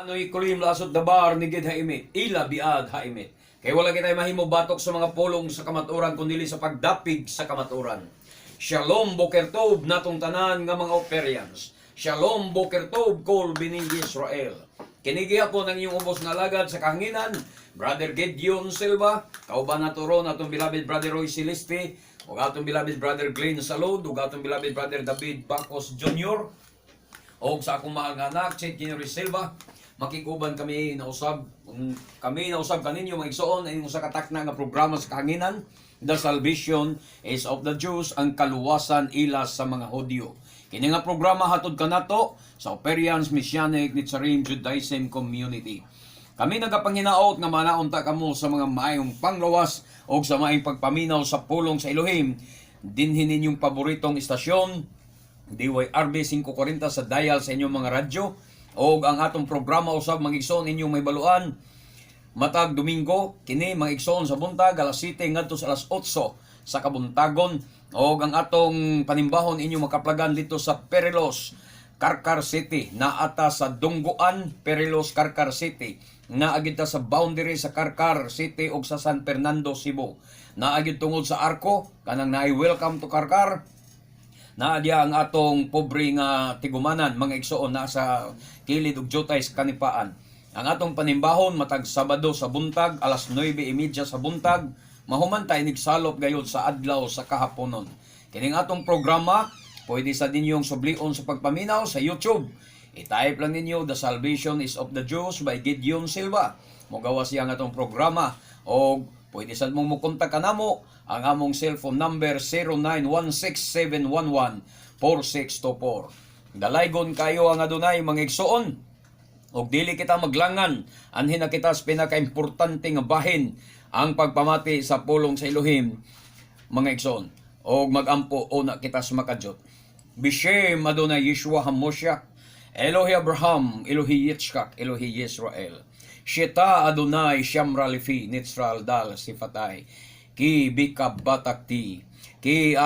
noy kulim lasot dabar ni gid haimit, ila biag haimit. Kay wala kitay mahimo batok sa mga pulong sa kamaturan kundi sa pagdapig sa kamaturan. Shalom Boker Tov natong tanan nga mga Operians. Shalom Boker Tov kol bining Israel. Kinigi ako ng iyong ubos nga lagad sa kahanginan, Brother Gideon Silva, kauban nato ron atong beloved Brother Roy Celeste, ug atong beloved Brother Glenn Salud, ug atong beloved Brother David Bacos Jr. O sa akong mga anak, St. Henry Silva, makikuban kami nausab kaninyo mga igsoon ay sa katakna nga programa sa kahanginan, The Salvation is of the Jews, ang kaluwasan ila sa mga Hudyo. Kini nga programa hatod kanato sa Operians Messianic Nitzarim Judaism Community. Kami nagapanginaot nga manaunta kamo sa mga maayong panglawas o sa maayong pagpaminaw sa pulong sa Elohim. Dinhin ninyong paboritong istasyon, DYRB 540 sa dial sa inyong mga radyo, o ang atong programa usab mga igsoon inyong may baluan matag Domingo kini mga igsoon sa buntag alas 7 ngadto sa alas 8 sa kabuntagon, o ang atong panimbahon inyong makaplagan dito sa Perelos, Carcar City, naata sa Dungguan, Perelos, Carcar City, naagid ta sa boundary sa Carcar City ug sa San Fernando, Cebu, naagid tungod sa Arco kanang naay welcome to Carcar. Naadya ang atong pobre nga tigumanan mga igsoon na sa kilid ug jutay sa kanipaan. Ang atong panimbahon matag Sabado sa buntag alas 9:30 sa buntag, mahumantay nigsalop gayud sa adlaw sa kahaponon. Kining atong programa pwede sa dinyong sublion sa pagpaminaw sa YouTube. I-type lang ninyo The Salvation is of the Jews by Gideon Silva. Mogawas siya ang atong programa, o pwede sad mong mukontak kanamo ang among cellphone number 0916-711-4624. Dalaygon kayo ang Adonai mga igsoon, og dili kita maglangan anhin na kita sa pinakaimportante nga bahin ang pagpamati sa pulong sa Elohim mga igsoon, og magampo una kita sa makadiyot. Bishem Adonai Yeshua HaMoshiach, Elohi Abraham, Elohi Yitzchak, Elohi Yisrael. Sheta Adonai Shamra Lefi Nitzral Dal Sifatay, Ki Bikab Batakti, Ki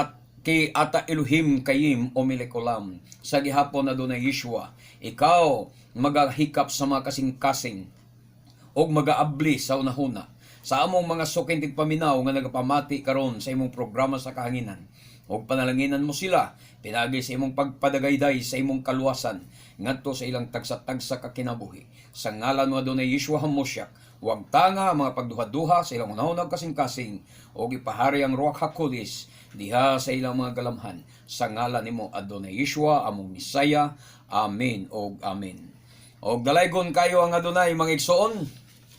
Ata Elohim Kayim Omilekulam. Sa gihapon Adonai Yeshua, ikaw magahikap sa mga kasing-kasing og magaabli sa unahuna sa among mga sukintig paminaw nga nagapamati karon sa imong programa sa kahanginan, og panalanginan mo sila pinagi sa imong pagpadagayday sa imong kaluwasan ngadto sa ilang tagsa-tagsa ka kinabuhi. Sa ngalan mo Adonai Yeshua HaMoshiach, huwag tanga mga pagduha-duha sa ilang unahon kasing-kasing og ipahari ang Ruach HaKodesh diha sa ilang mga galamhan. Sa ngalan nimo Adonai Yeshua among Misaya. Amen og amen. Og dalaygon kayo ang Adonai mga igsoon,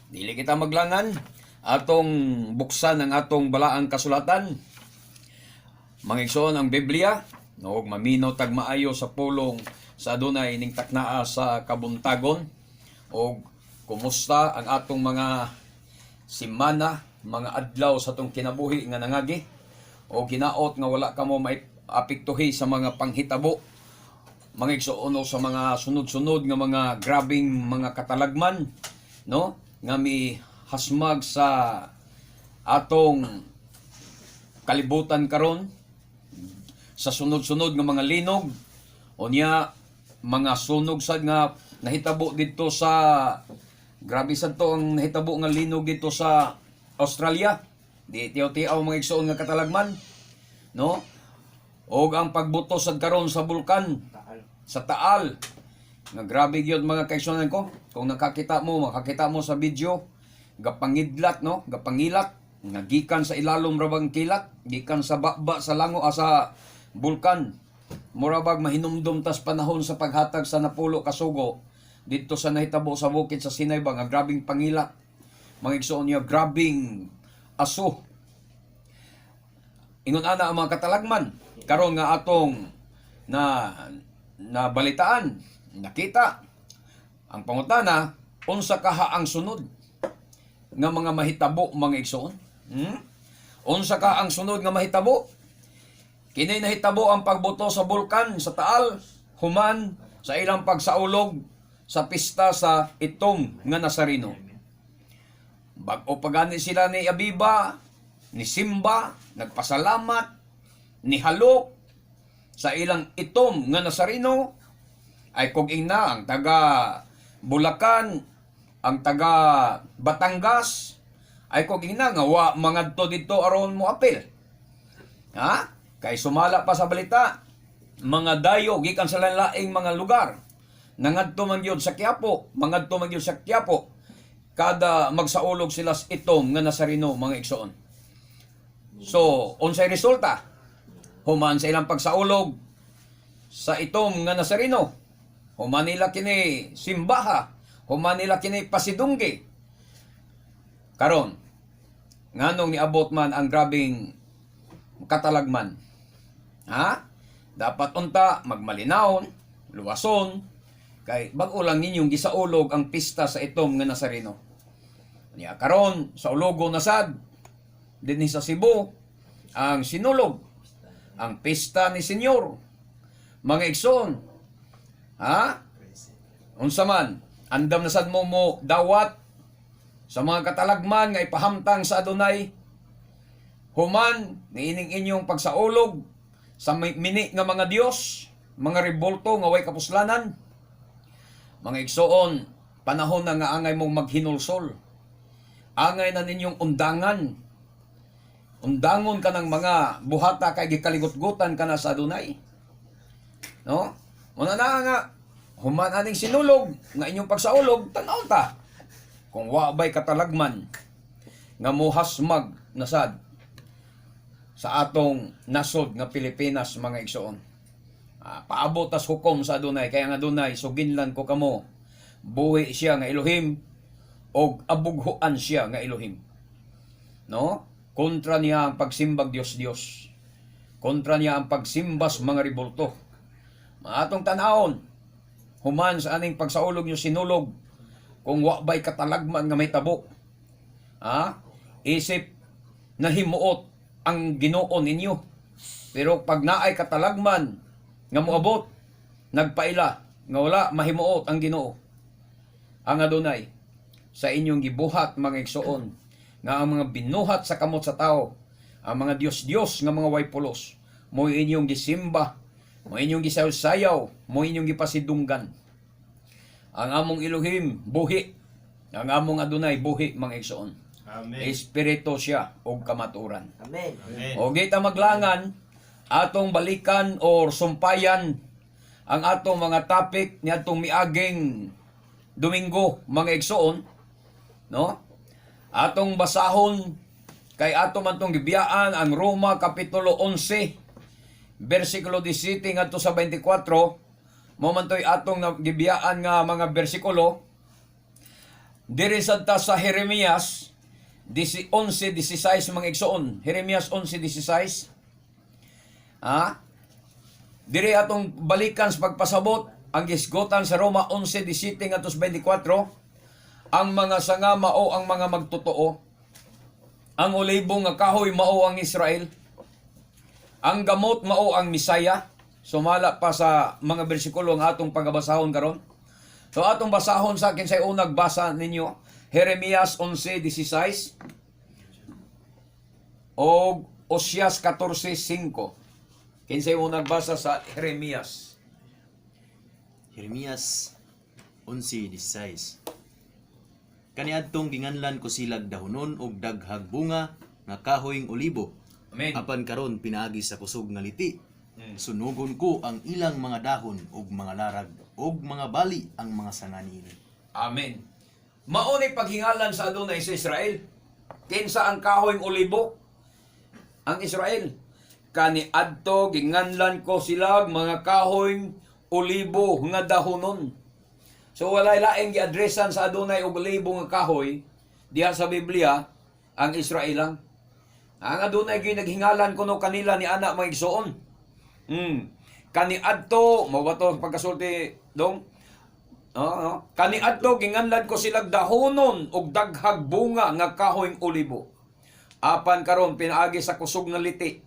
dili kita maglangan atong buksan ang atong balaang kasulatan mga igsoon, ang Biblia, og maminaw tag maayo sa pulong sa Adonai ning taknaa sa kabuntagon. Og kumusta ang atong mga simana, mga adlaw sa atong kinabuhi nga nangagi, o ginaot nga wala kamo maapektuhi sa mga panghitabo mga igsoon o sa mga sunod-sunod nga mga grabing mga katalagman, no, nga mi hasmag sa atong kalibutan karon, sa sunod-sunod nga mga linog o niya mga sunog sad nga nahitabo dito sa grabe sad to ang nahitabo nga linog dito sa Australia. Di tiyaw-tiyaw mga igsoon nga katalagman, no, og ang pagbuto sad karon sa bulkan sa Taal nga grabe gyud mga kaigsuonan ko. Kung makakita mo sa video, gapangidlat, no, gapangilat nga gikan sa ilalom rabang kilat, gikan sa baba sa lango sa bulkan. Murabag mahinumdum tas panahon sa paghatag sa napulo kasugo dito sa nahitabo sa bukid sa Sinay ba nga grabing pangilat mga igsoon niya, grabing aso. Ingon ana ang mga katalagman karon nga atong na balitaan, nakita. Ang pangutana, unsa kaha ang sunod nga mga mahitabo mga igsoon? Unsa ka ang sunod nga mahitabo? Kini nahitabo ang pagbuto sa bulkan sa Taal human sa ilang pagsaulog sa pista sa Itom nga Nazareno. Bag-o pagani sila ni Abiba, ni Simba, nagpasalamat, ni Halok sa ilang Itom nga Nazareno, ay kung ina ang taga Bulacan, ang taga Batangas, ay ko gina nga wa mangadto dito aron mo apil. Ha? Kay sumala pa sa balita, mga dayo gikan sa laing mga lugar. Nangadto man gyud sa Quiapo, mangadto man gyud sa Quiapo. Kada magsaulog sila sa itom nga Nazareno mga igsoon. So, unsay resulta? Human sa ilang pagsaulog sa itom nga Nazareno. Human nila kini simbaha, human nila kini pasidunggi. Karon, nganong niabot man ang grabing katalagman. Ha? Dapat unta magmalinawon, luwason, kay bag-o lang ninyong gisaulog ang pista sa itom nga Nazareno. Niya karon sa ulogo na sad dinhi sa Cebu ang sinulog ang pista ni Senyor. Mga igsoon, ha? Unsa man, andam na sad mo dawat sa mga katalagman nga ipahamtang sa Adonai. Human niining inyong pagsaulog sa mini nga mga Dios, mga rebolto nga way kapuslanan. Mga igsoon, panahon na nga angay mong maghinulsol. Angay na ninyong undangan. Undangon ka ng mga buhata kay gikaligot-gutan ka na sa Adonai. No? Muna na nga, human aning sinulog nga inyong pagsaulog, tanaw ta. Kung wabay katalagman nga muhasmag nasad sa atong nasod nga Pilipinas mga igsoon. Paabot tas hukom sa Adonai, kaya nga Adonai suginlan ko kamo. Buhi siya nga Elohim og abughuan siya nga Elohim. No? Kontra niya ang pagsimbag Dios-Dios. Kontra niya ang pagsimbas mga ribulto. Maatong tanahon, human sa aning pagsaulog nyo sinulog, kung wabay katalagman nga may tabo. Isip na himuot ang Ginoo ninyo. Pero pag naay katalagman nga moabot, nagpaila nga wala mahimuot ang Ginoo. Ang Adonai sa inyong gibuhat mga igsoon, nga ang mga binuhat sa kamot sa tao, ang mga Dios-Dios nga mga way pulos, mo inyong gisimba, mo inyong gisayaw, mo inyong gipasidunggan. Ang among Elohim buhi, ang among Adonai buhi mga igsoon. Amen. Espiritu siya og kamaturan. Amen. Amen. O gita maglangan, atong balikan or sumpayan ang atong mga topic ni atong miaging Domingo mga igsoon, no? Atong basahon kay ato man tong gibiyaan ang Roma kapitulo 11 bersikulo 17 ngadto sa 24. Mo man toy atong gibiyaan nga mga bersikulo diri sadta sa Jeremias 11:16 mga igsoon. Jeremias 11:16. Diri atong balikan sa pagpasabot ang gisgotan sa Roma 11:17 ngadto sa 24. Ang mga sanga mao ang mga magtotoo. Ang olibo nga kahoy mao ang Israel. Ang gamot mao ang Misaya. Sumala pa sa mga bersikulo nga atong pagabasahon karon. So atong basahon sa akin sa unang basa ninyo, Jeremias 11:16 o Osias 14:5. Kinsay unang basa sa Jeremias? Jeremias 11:16. Kaniadtong ginganlan ko silag dahonon og daghag bunga nga kahoyng olibo. Amen. Apan karon pinaagi sa kusog nga liti. Sunugon ko ang ilang mga dahon og mga larag og mga bali ang mga sanga niini. Amen. Mao ni paghingalan sa Adonai sa Israel. Kinsa ang kahoyng olibo? Ang Israel. Kaniadto ginganlan ko silag mga kahoyng olibo nga dahonon. So walay laing giadresan sa Adonai og olibo nga kahoy diha sa Biblia ang Israel lang. Ang Adonai gyud naghingalan kuno kanila ni ana mga igsoon. Kaniadto mao ba to pagkasulti dong? Kaniadto ginganlan ko silag dahonon og daghag bunga nga kahoyng olibo. Apan karon pinaagi sa kusog nga liti.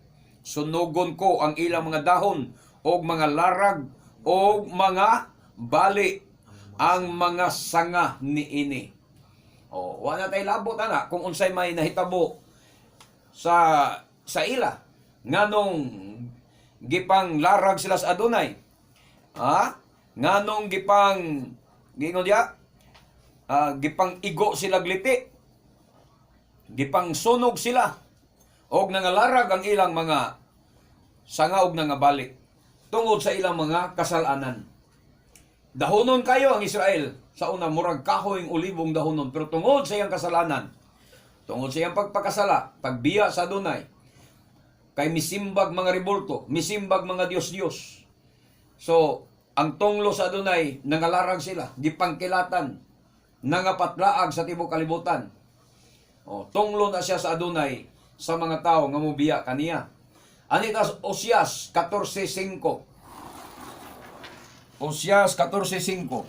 Sunugon ko ang ilang mga dahon og mga larag og mga bali ang mga sanga niini. Wala tay labot ana kung unsay may nahitabo sa ila nganong gipang larag sila sa Adonai. Nganong gipang gingon dia gipang igo sila gliti, gipang sunog sila, og nangalarag ang ilang mga sanga og nangabalik tungod sa ilang mga kasalanan. Dahonon kayo ang Israel sa una, murag kahoy ulibong dahonon, pero tungod sa iyang kasalanan, tungod sa iyang pagpakasala, pagbiya sa Adonai, kay misimbag mga rebolto, misimbag mga Diyos-Diyos. So, ang tunglo sa Adonai, nangalarag sila, gipangkilatan, nangapatlaag sa tibok kalibutan. Tunglo na siya sa Adonai sa mga tao nga mubiya kaniya. Anitas Oseas 14:5. Oseas 14:5.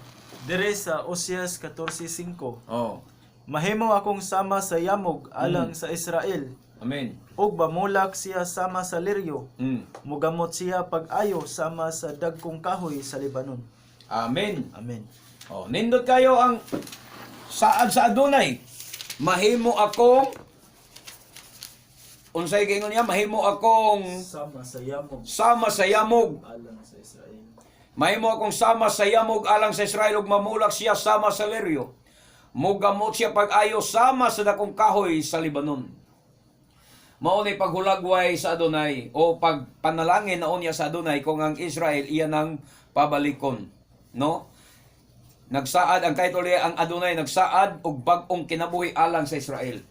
Dire sa Oseas 14:5. Oh. Mahimo akong sama sa yamog alang sa Israel, Amen. ug bamulak siya sama sa liryo. Mm. Mugamot siya pag-ayo sama sa dagkong kahoy sa Lebanon. Amen. Amen. Nindot kayo ang saad sa Adonai. Mahimo akong unsay gingon niya, mahimo akong Sama sa yamog sama sa yamog. alang sa Israel. Mahimo akong sama sa yamog alang sa Israel ug mamulak siya sama sa liryo. Mugamot siya pag-ayo sama sa dakong kahoy sa Lebanon. Mao ni paghulagway sa Adonai o pagpanalangin naon niya sa Adonai kung ang Israel iya nang pabalikon, no? Nagsaad ang kaituli ang Adonai nagsaad og bag-ong kinabuhi alang sa Israel.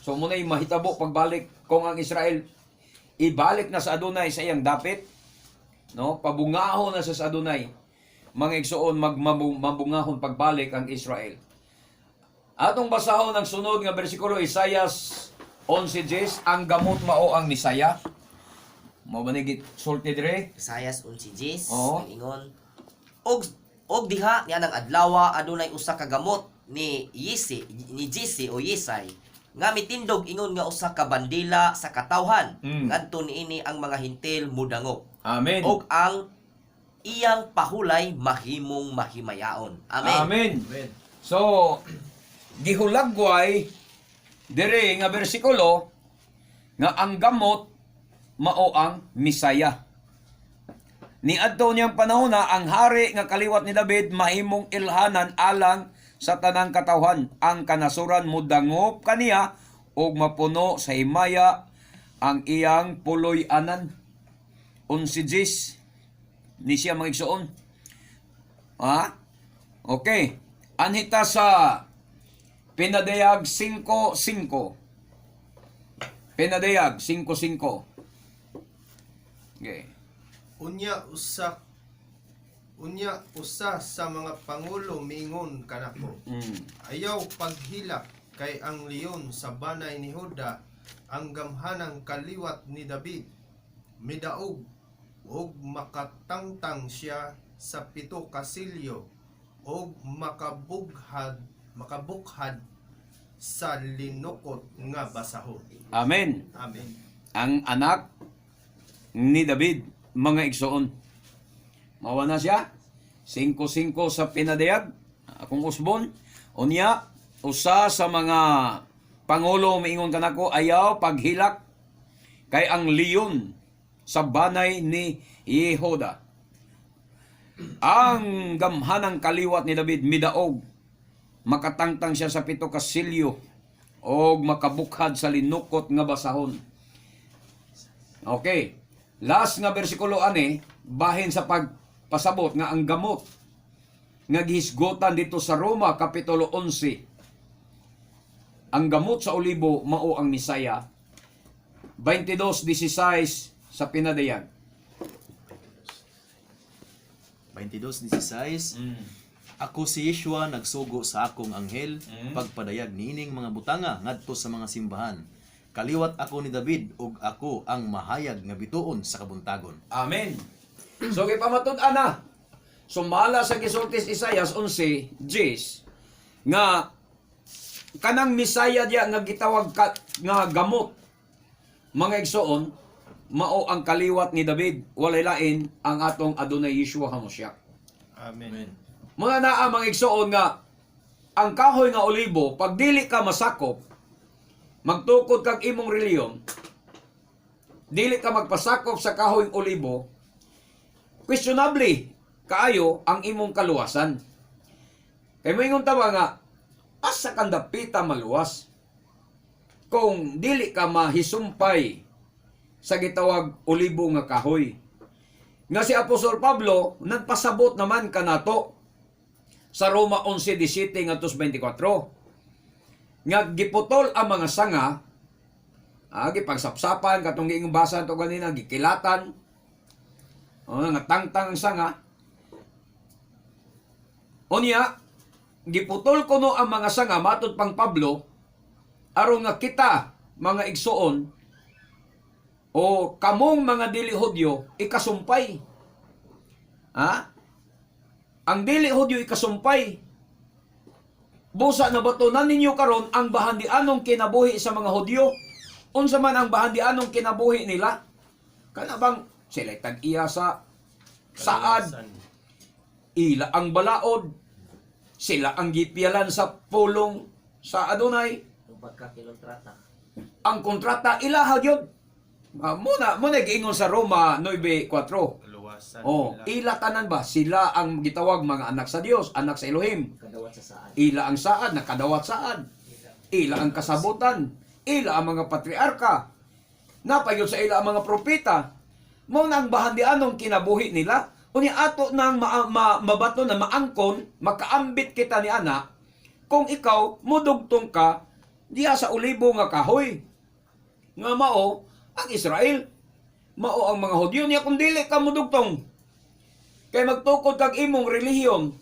So munay mahitabo pagbalik kung ang Israel ibalik na sa Adonai sa iyang dapit, no? Pabungahon na sa Adonai. Mga igsoon mabungahon pagbalik ang Israel. Atong basahon ang sunod nga bersikulo, Isaias 11:10, ang gamot mao ang Misaya. Mao ba ni sulti dire? Isayas 11:10 Oo. ingon og diha niya ng adlawa adunay usa ka gamot ni Jesse o Yesay nga mitindog ingon nga usa ka bandila sa katawhan ngadto niini ang mga hintil mudangop Amen. og ang iyang pahulay mahimong mahimayaon. Amen. Amen. Amen. So, gihulagway dire nga bersikulo nga ang gamot mao ang Misaya. Niadto niyang panahon na ang hari nga kaliwat ni David mahimong ilhanan alang sa tanang katawhan. Ang kanasuran mudangop kaniya ug mapuno sa himaya ang iyang puloy-anan. 11:10 ni siya mga igsoon. Okay. Anhita sa Pinadayag 5:5. Pinadayag 5:5. Okay. Unya usa sa mga pangulo miingon kanako. Ayaw paghilak kay ang leon sa banay ni Huda, ang gamhanang kaliwat ni David, midaog ug makatangtang siya sa pito ka silyo ug makabukhad sa linukot nga basahon. Amen. Amen. Ang anak ni David, mga igsoon. Mawa na siya. 5:5 sa Pinadayag. Akong usbon. Unya, usa sa mga pangulo miingon kanako, ayaw paghilak kay ang leon sa banay ni Yehoda. Ang gamhanang kaliwat ni David midaog, makatangtang siya sa pito ka silyo og makabukhad sa linukot nga basahon. Okay. Last nga bersikulo ani bahin sa pagpasabot nga ang gamot nga gihisgotan dito sa Roma kapitulo 11. Ang gamot sa olibo mao ang Misaya. 22:16 sa Pinadayag. 22:16. Ako si Yeshua nagsugo sa akong anghel pagpadayag niining mga butanga ngadto sa mga simbahan. Kaliwat ako ni David ug ako ang mahayag nga bituon sa kabuntagon. Amen. So gipamatud-an na. Sumala sa gisultis Isaias 11:10 nga kanang Misaya diya nga gitawag nga gamot mga igsoon mao ang kaliwat ni David, walay lain ang atong Adonai Yeshua HaMashiach. Amen. Mga naa mga igsoon nga ang kahoy nga olibo pag dili ka masakop magtukod kag imong reliyon, dili ka magpasakop sa kahoy olibo, questionably kaayo ang imong kaluwasan. Kay moingon ta nga asa kang dapita maluwas kung dili ka mahisumpay sa gitawag ulibo nga kahoy. Nga si Apostol Pablo nagpasabot naman kanato sa Roma 11:17 ngadto 24 nga giputol ang mga sanga, gipagsapsapan katong giingong basa to ganina, gikilatan, nga tangtang ang sanga. Unya, giputol kuno ang mga sanga matud pang Pablo aron nga kita mga igsoon o kamong mga dili Hudyo ikasumpay. Ang dili Hudyo ikasumpay. Busa na batunan ninyo karon ang bahandianong kinabuhi sa mga Hudyo. Unsa man ang bahandianong kinabuhi nila? Kana bang sila tag-iya sa saad, ila ang balaod, sila ang gipialan sa pulong sa Adonai. Ang kontrata ilaha gyud. Muna giingon sa Roma 9:4. Luwasan Ila tanan ba sila ang gitawag mga anak sa Dios, anak sa Elohim. Ila ang saad, nakadawat saad. Ila ang kasabutan. Ila ang mga patriarka. Napayod sa ila ang mga propeta. Mao nang bahandianong kinabuhi nila. Unya ato nang mabato na maangkon, makaambit kita ni ana kung ikaw mudugtong ka diha sa ulibo nga kahoy. Nga mao ang Israel. Mao ang mga Hudyo niya kung dili ka mudugtong. Kay magtukod kag imong relihiyon.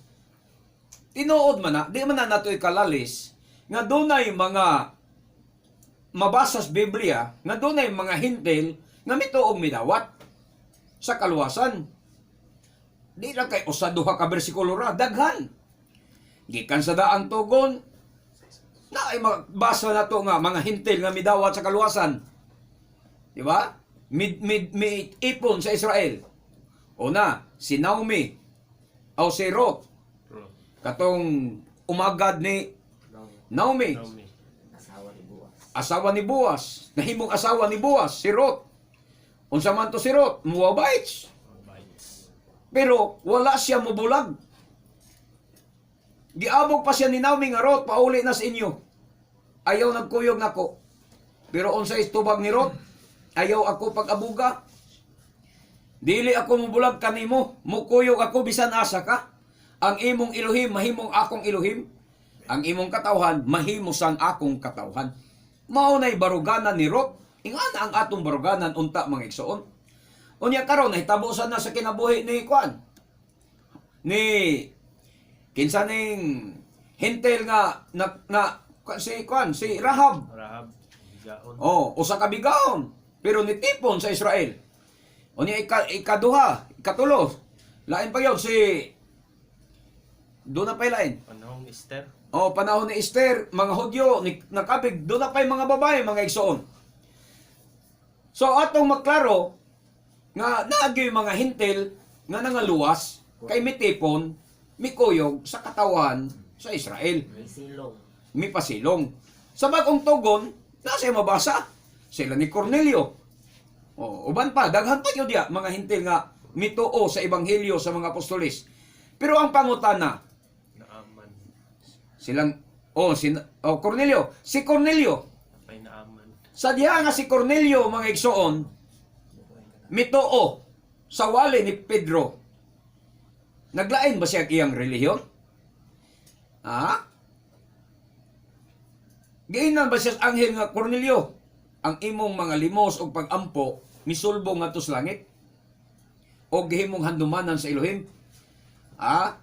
Tinuod man na, di man na nato'y kalalis, nga dunay mga mabasas Biblia, nga dunay mga hintil, nga mituog midawat sa kaluwasan. Di na kay usa duha ka bersikulo ra, daghan. Gikan sa daang tugon, na ay magbasa na to nga, mga hintil nga midawat sa kaluwasan. Di ba? Mid ipon sa Israel. Una, si Naomi, o si Ruth, katong umagad ni Naomi, asawa ni Boaz, nahimong asawa ni Boaz, si Ruth. Unsa man to si Ruth? Moabites. Pero wala siya mubulag. Giabog pa siya ni Naomi nga, Ruth, pauli na sa inyo. Ayaw nagkuyog nako. Pero unsa istubag ni Ruth? Ayaw ako pag-abuga. Dili ako mubulag kanimo, mukuyog ako bisan asa ka. Ang imong Elohim mahimong akong Elohim. Ang imong katawhan mahimo sang akong katawhan. Mao nay baruganan ni Ruth. Ingana ang atong baruganan unta mga igsoon. Unya karon nahitabo na sa kinabuhi ni Kuan. Ni kinsa ning hintel nga si Kuan, si Rahab. gaon. Usa ka bigaon. Pero nitipon sa Israel. Unya ikaduha, ikatulo. Lain pa yun si doon na pa'y lain. Panahong Esther. Panahon ni Esther, mga Hudyo, nakabig, doon na pa'y mga babae, mga igsoon. So, atong maklaro, nga naagyo yung mga hintil, nga nangaluwas, kay mitipon, mikuyog sa katawan sa Israel. May pasilong. Sa bagong tugon, nasa yung mabasa, sila ni Cornelio. Uban pa, daghan pa yun diya, mga hintil nga mituo sa Ebanghelyo sa mga apostolis. Pero ang pangutana, Naaman. silang, Cornelio, si Cornelio, Apay naaman. sa diha nga si Cornelio, mga igsoon, mituo sa wali ni Pedro, naglain ba siya iyang relihiyon? Giinan ba siya sa anghel nga, Cornelio, ang imong mga limos o pag-ampo, misulbo nga to sa langit? O gihimong handumanan sa Elohim?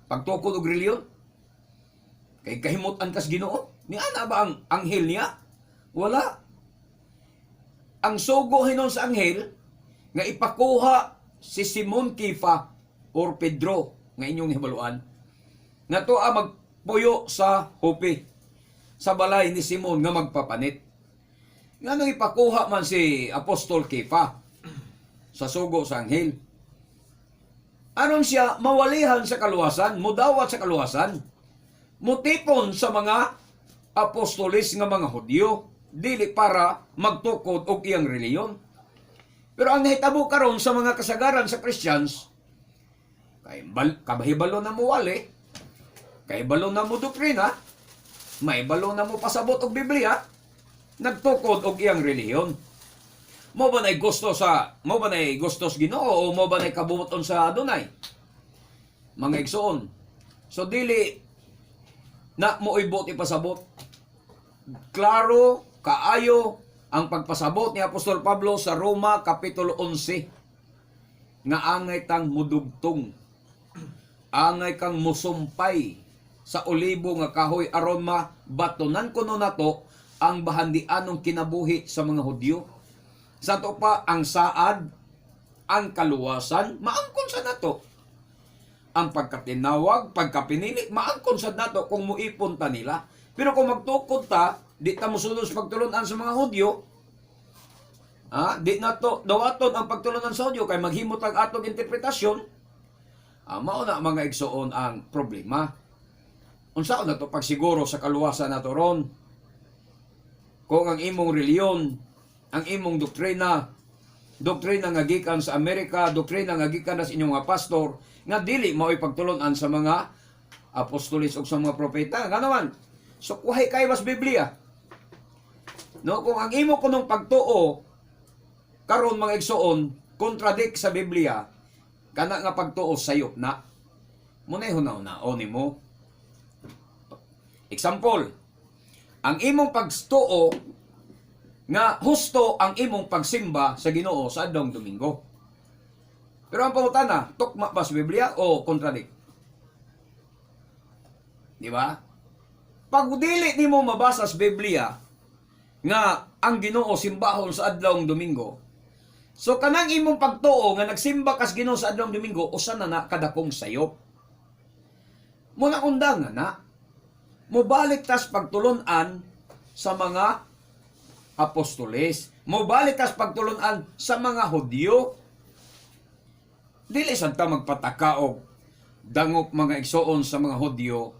Pagtukod og reliyon? Kay kahimutan kas Ginoo? Ni ana ba ang anghel niya? Wala. Ang sugo hinon sa anghel nga ipakuha si Simon Kifa or Pedro nga inyong hibaluan nga tuwa magpuyo sa hupi sa balay ni Simon nga magpapanit. Nga nang ipakuha man si Apostol Kifa sa sugo sa anghel. Aron siya mawalihan sa kaluwasan, mudawat sa kaluwasan, mutipon sa mga apostolis nga mga Hudyo, dili para magtukod og iyang reliyon. Pero ang nahitabo karon sa mga kasagaran sa Christians, kay kabahibalo na muwali, kay balo na mo doktrina, may balo na mo pasabot og Biblia, nagtukod og iyang relihiyon. Mo ba nay gusto sa Ginoo o mo ba nay kabubuton sa adunay? Mga igsoon. So dili na mo ibot ipasabot. Klaro kaayo ang pagpasabot ni Apostol Pablo sa Roma kapitulo 11 nga angay tang mudugtong, angay kang musumpay sa olibo nga kahoy aron mabatunan kuno nato ang bahandianong kinabuhi sa mga Hudyo. Sa to pa ang saad, ang kaluwasan, maangkon sa nato. Ang pagkatinawag, pagkapinili, maangkon sa nato kung muipon ta nila. Pero kung magtukod ta, di ta musunod sa pagtulunan sa mga Hudyo, di na to dawaton ang pagtulunan sa Hudyo kay maghimot ang atong interpretasyon, mao na mga igsoon ang problema. Unsaon na to pagsiguro sa kaluwasan nato ron? Kung ang imong reliyon, ang imong doktrina nga gikan sa Amerika, doktrina nga gikan sa inyong mga pastor, nga dili mao ipagtulunan sa mga apostolis o sa mga propeta. Nga naman, so kuhay kay was Biblia. No, kung ang imo kunong pagtuo karon mga igsoon kontradik sa Biblia, kana nga pagtuo sayop na. Munay hunaw-hunaon nimo. Example, ang imong pagtuo nga husto ang imong pagsimba sa Ginoo sa adlong Domingo. Pero ang pangutana, tukma ba sa Biblia o kontradik? Di ba? Pag dili nimo mabasa sa Biblia nga ang Ginoo simbahon sa adlong Domingo, so kanang imong pagtuo nga nagsimba kas Ginoo sa adlong Domingo, usa na kadakong sayop. Muna undangan na, mobalik tas pagtulunan sa mga apostoles. Mobalik tas pagtulunan sa mga Hudyo. Dili sad ta magpataka og dangop mga igsoon sa mga Hudyo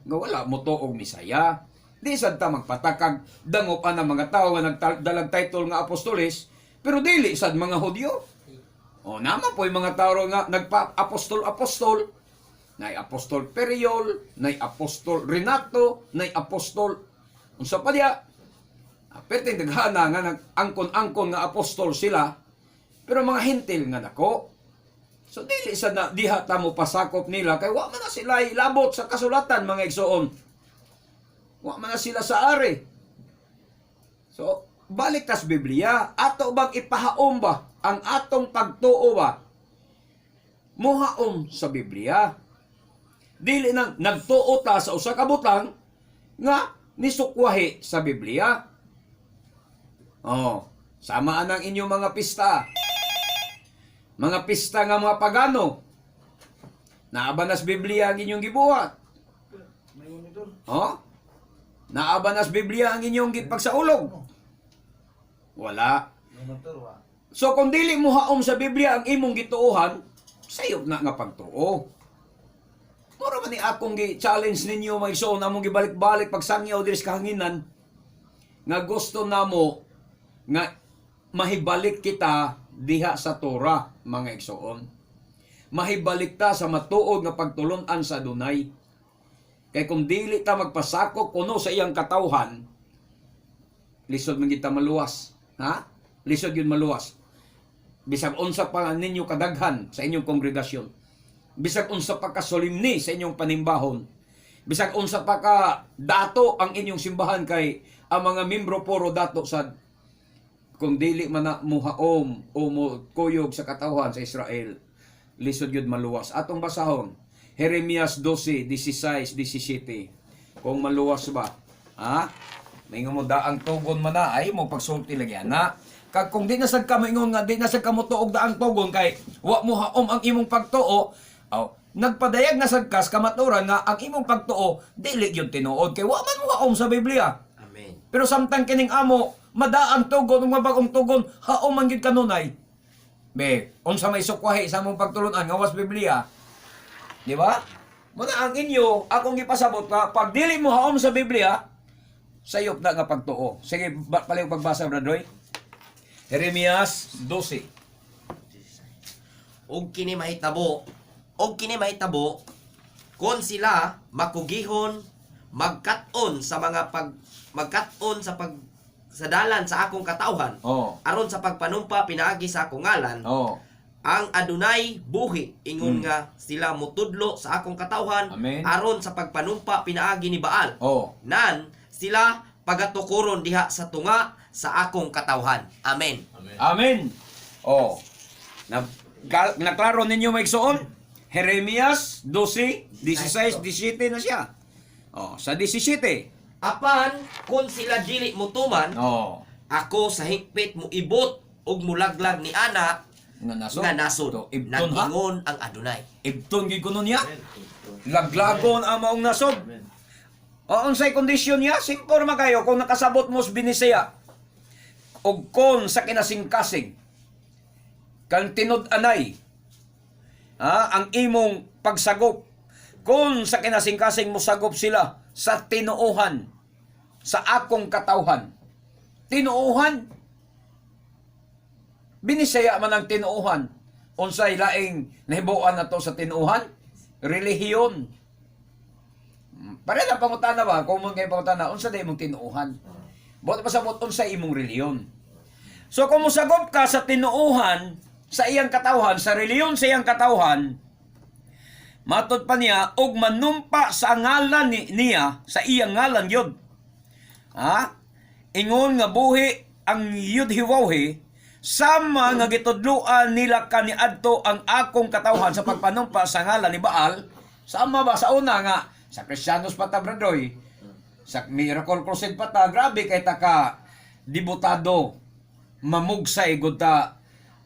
nga wala mo tuog Misaya. Di sad ta magpatakag dangop ang mga tao nga nagdalag title nga apostoles pero dili sad mga Hudyo. O naman po yung mga tao nga nagpa-apostol-apostol. Nay apostol Periol, nay apostol Renato, nay apostol unsa pa diya? Perting daghana nga nag-angkon-angkon nga apostol sila, pero mga hintil nga nako. So dili sa na diha ta mo pasakop nila kay wa man na sila ilabot sa kasulatan mga igsoon. Wa man na sila sa ari. So balik tas Biblia, ato bang ipahaom ba ang atong pagtuo ba? Muhaom sa Biblia. Dili nang nagtuo ta sa usa ka butang nga nisukwahi sa Biblia. Samaan ang inyong mga pista. Mga pista nga mga pagano. Naabanas Biblia ang inyong gibuhat. Naabanas Biblia ang inyong gitpagsaulog. Wala. So kung dili mo haom sa Biblia ang imong gituohan, sayop na nga pagtuo. Mura man ni akong gi-challenge ninyo mga igsoon among gibalik-balik pagsangyaw diri sa kahanginan nga gusto namo nga mahibalik kita diha sa Torah, mga igsoon. Mahibalik ta sa matuod nga pagtulunan sa Adunay. Kay kung dili ta magpasakop kuno sa iyang katawhan, lisod man kita maluwas. Lisod yun maluwas. Bisag unsa pa ninyo kadaghan sa inyong kongregasyon. Bisag unsa pa ka solemni sa inyong panimbahon. Bisag unsa pa ka dato ang inyong simbahan kay ang mga membro puro dato sad. Kung dili man na muhaom o kuyog sa katawhan sa Israel, lisod yun maluwas. Atong basahon, Jeremias 12:16-17. Kung maluwas ba? May nga mo daang tugon man na, ay mo pagsulti lagyan na. Kag kung di nasag ka maingon nga, di nasag ka mo tuog daang tugon kay wa mo haom ang imong pagtuo, nagpadayag na sagkas kamaturan nga ang imong pagtuo, dili yun tinuod kay wa man mo haom sa Biblia. Amen. Pero samtang kining amo, madaang tugon, ng mabagong tugon, haom man gid kanunay. Be, unsa may sukwahi sa mong pagtulunan nga was Biblia. Di ba? Muna ang inyo, akong gipasabot nga, pag dili mo haom sa Biblia, sayop na nga pagtuo. Sige, paliw pagbasa, Bradoy. Jeremias 12. Og kini mahitabo, kon sila makugihon magkat-on sa sa dalan sa akong katawhan Oh. aron sa pagpanumpa pinaagi sa akong ngalan. Oh. Ang adunay buhi ingon nga sila mutudlo sa akong katawhan Amen. aron sa pagpanumpa pinaagi ni Baal. Oh. Nan sila pagatukuron diha sa tunga sa akong katawhan. Amen. Amen. Oh. Naklaro ninyo maigsoon? Jeremias 12, 16, 17 na siya. Oh, sa 17. Apan kung sila dili mutuman, Oh. ako sa higpit mo ibot ug mulaglag ni ana Nga nasod. nga nasod. So, ibton ha? Nagingon ang adunay. Ibton gid kuno niya. Laglagon ang maong nasod. O unsay kondisyon niya? Simpor makayo kung nakasabot mo sa Binisaya. Og kon sa kinasingkasing kang tinud-anay. Ang imong pagsagop. Kung sa kinasingkasing mo sagop sila sa tinuuhan sa akong katawhan. Tinuuhan. Binisaya man ang tinuuhan. Unsay laing nahibuan na to sa tinuuhan? Relihiyon. Pare na pangutana ba? Kung mong kayo pangutana, unsa na imong tinuuhan? Buot pa sa buot unsa imong relihiyon. So kung musagop ka sa tinuuhan, sa iyang katawhan, sa relihiyon sa iyang katawhan, matod pa niya, og manumpa sa ngalan niya, sa iyang ngalan yun. Ingon nga buhi ang yud hiwawhi, sama nga gitudluan nila kaniadto ang akong katawhan sa pagpanumpa sa ngalan ni Baal. Sama ba sa una nga, sa Kristiyanos pa ta, bradoy, sa Miracle Crusade pa ta, grabe kay ta ka dibutado, mamugsay gud ta,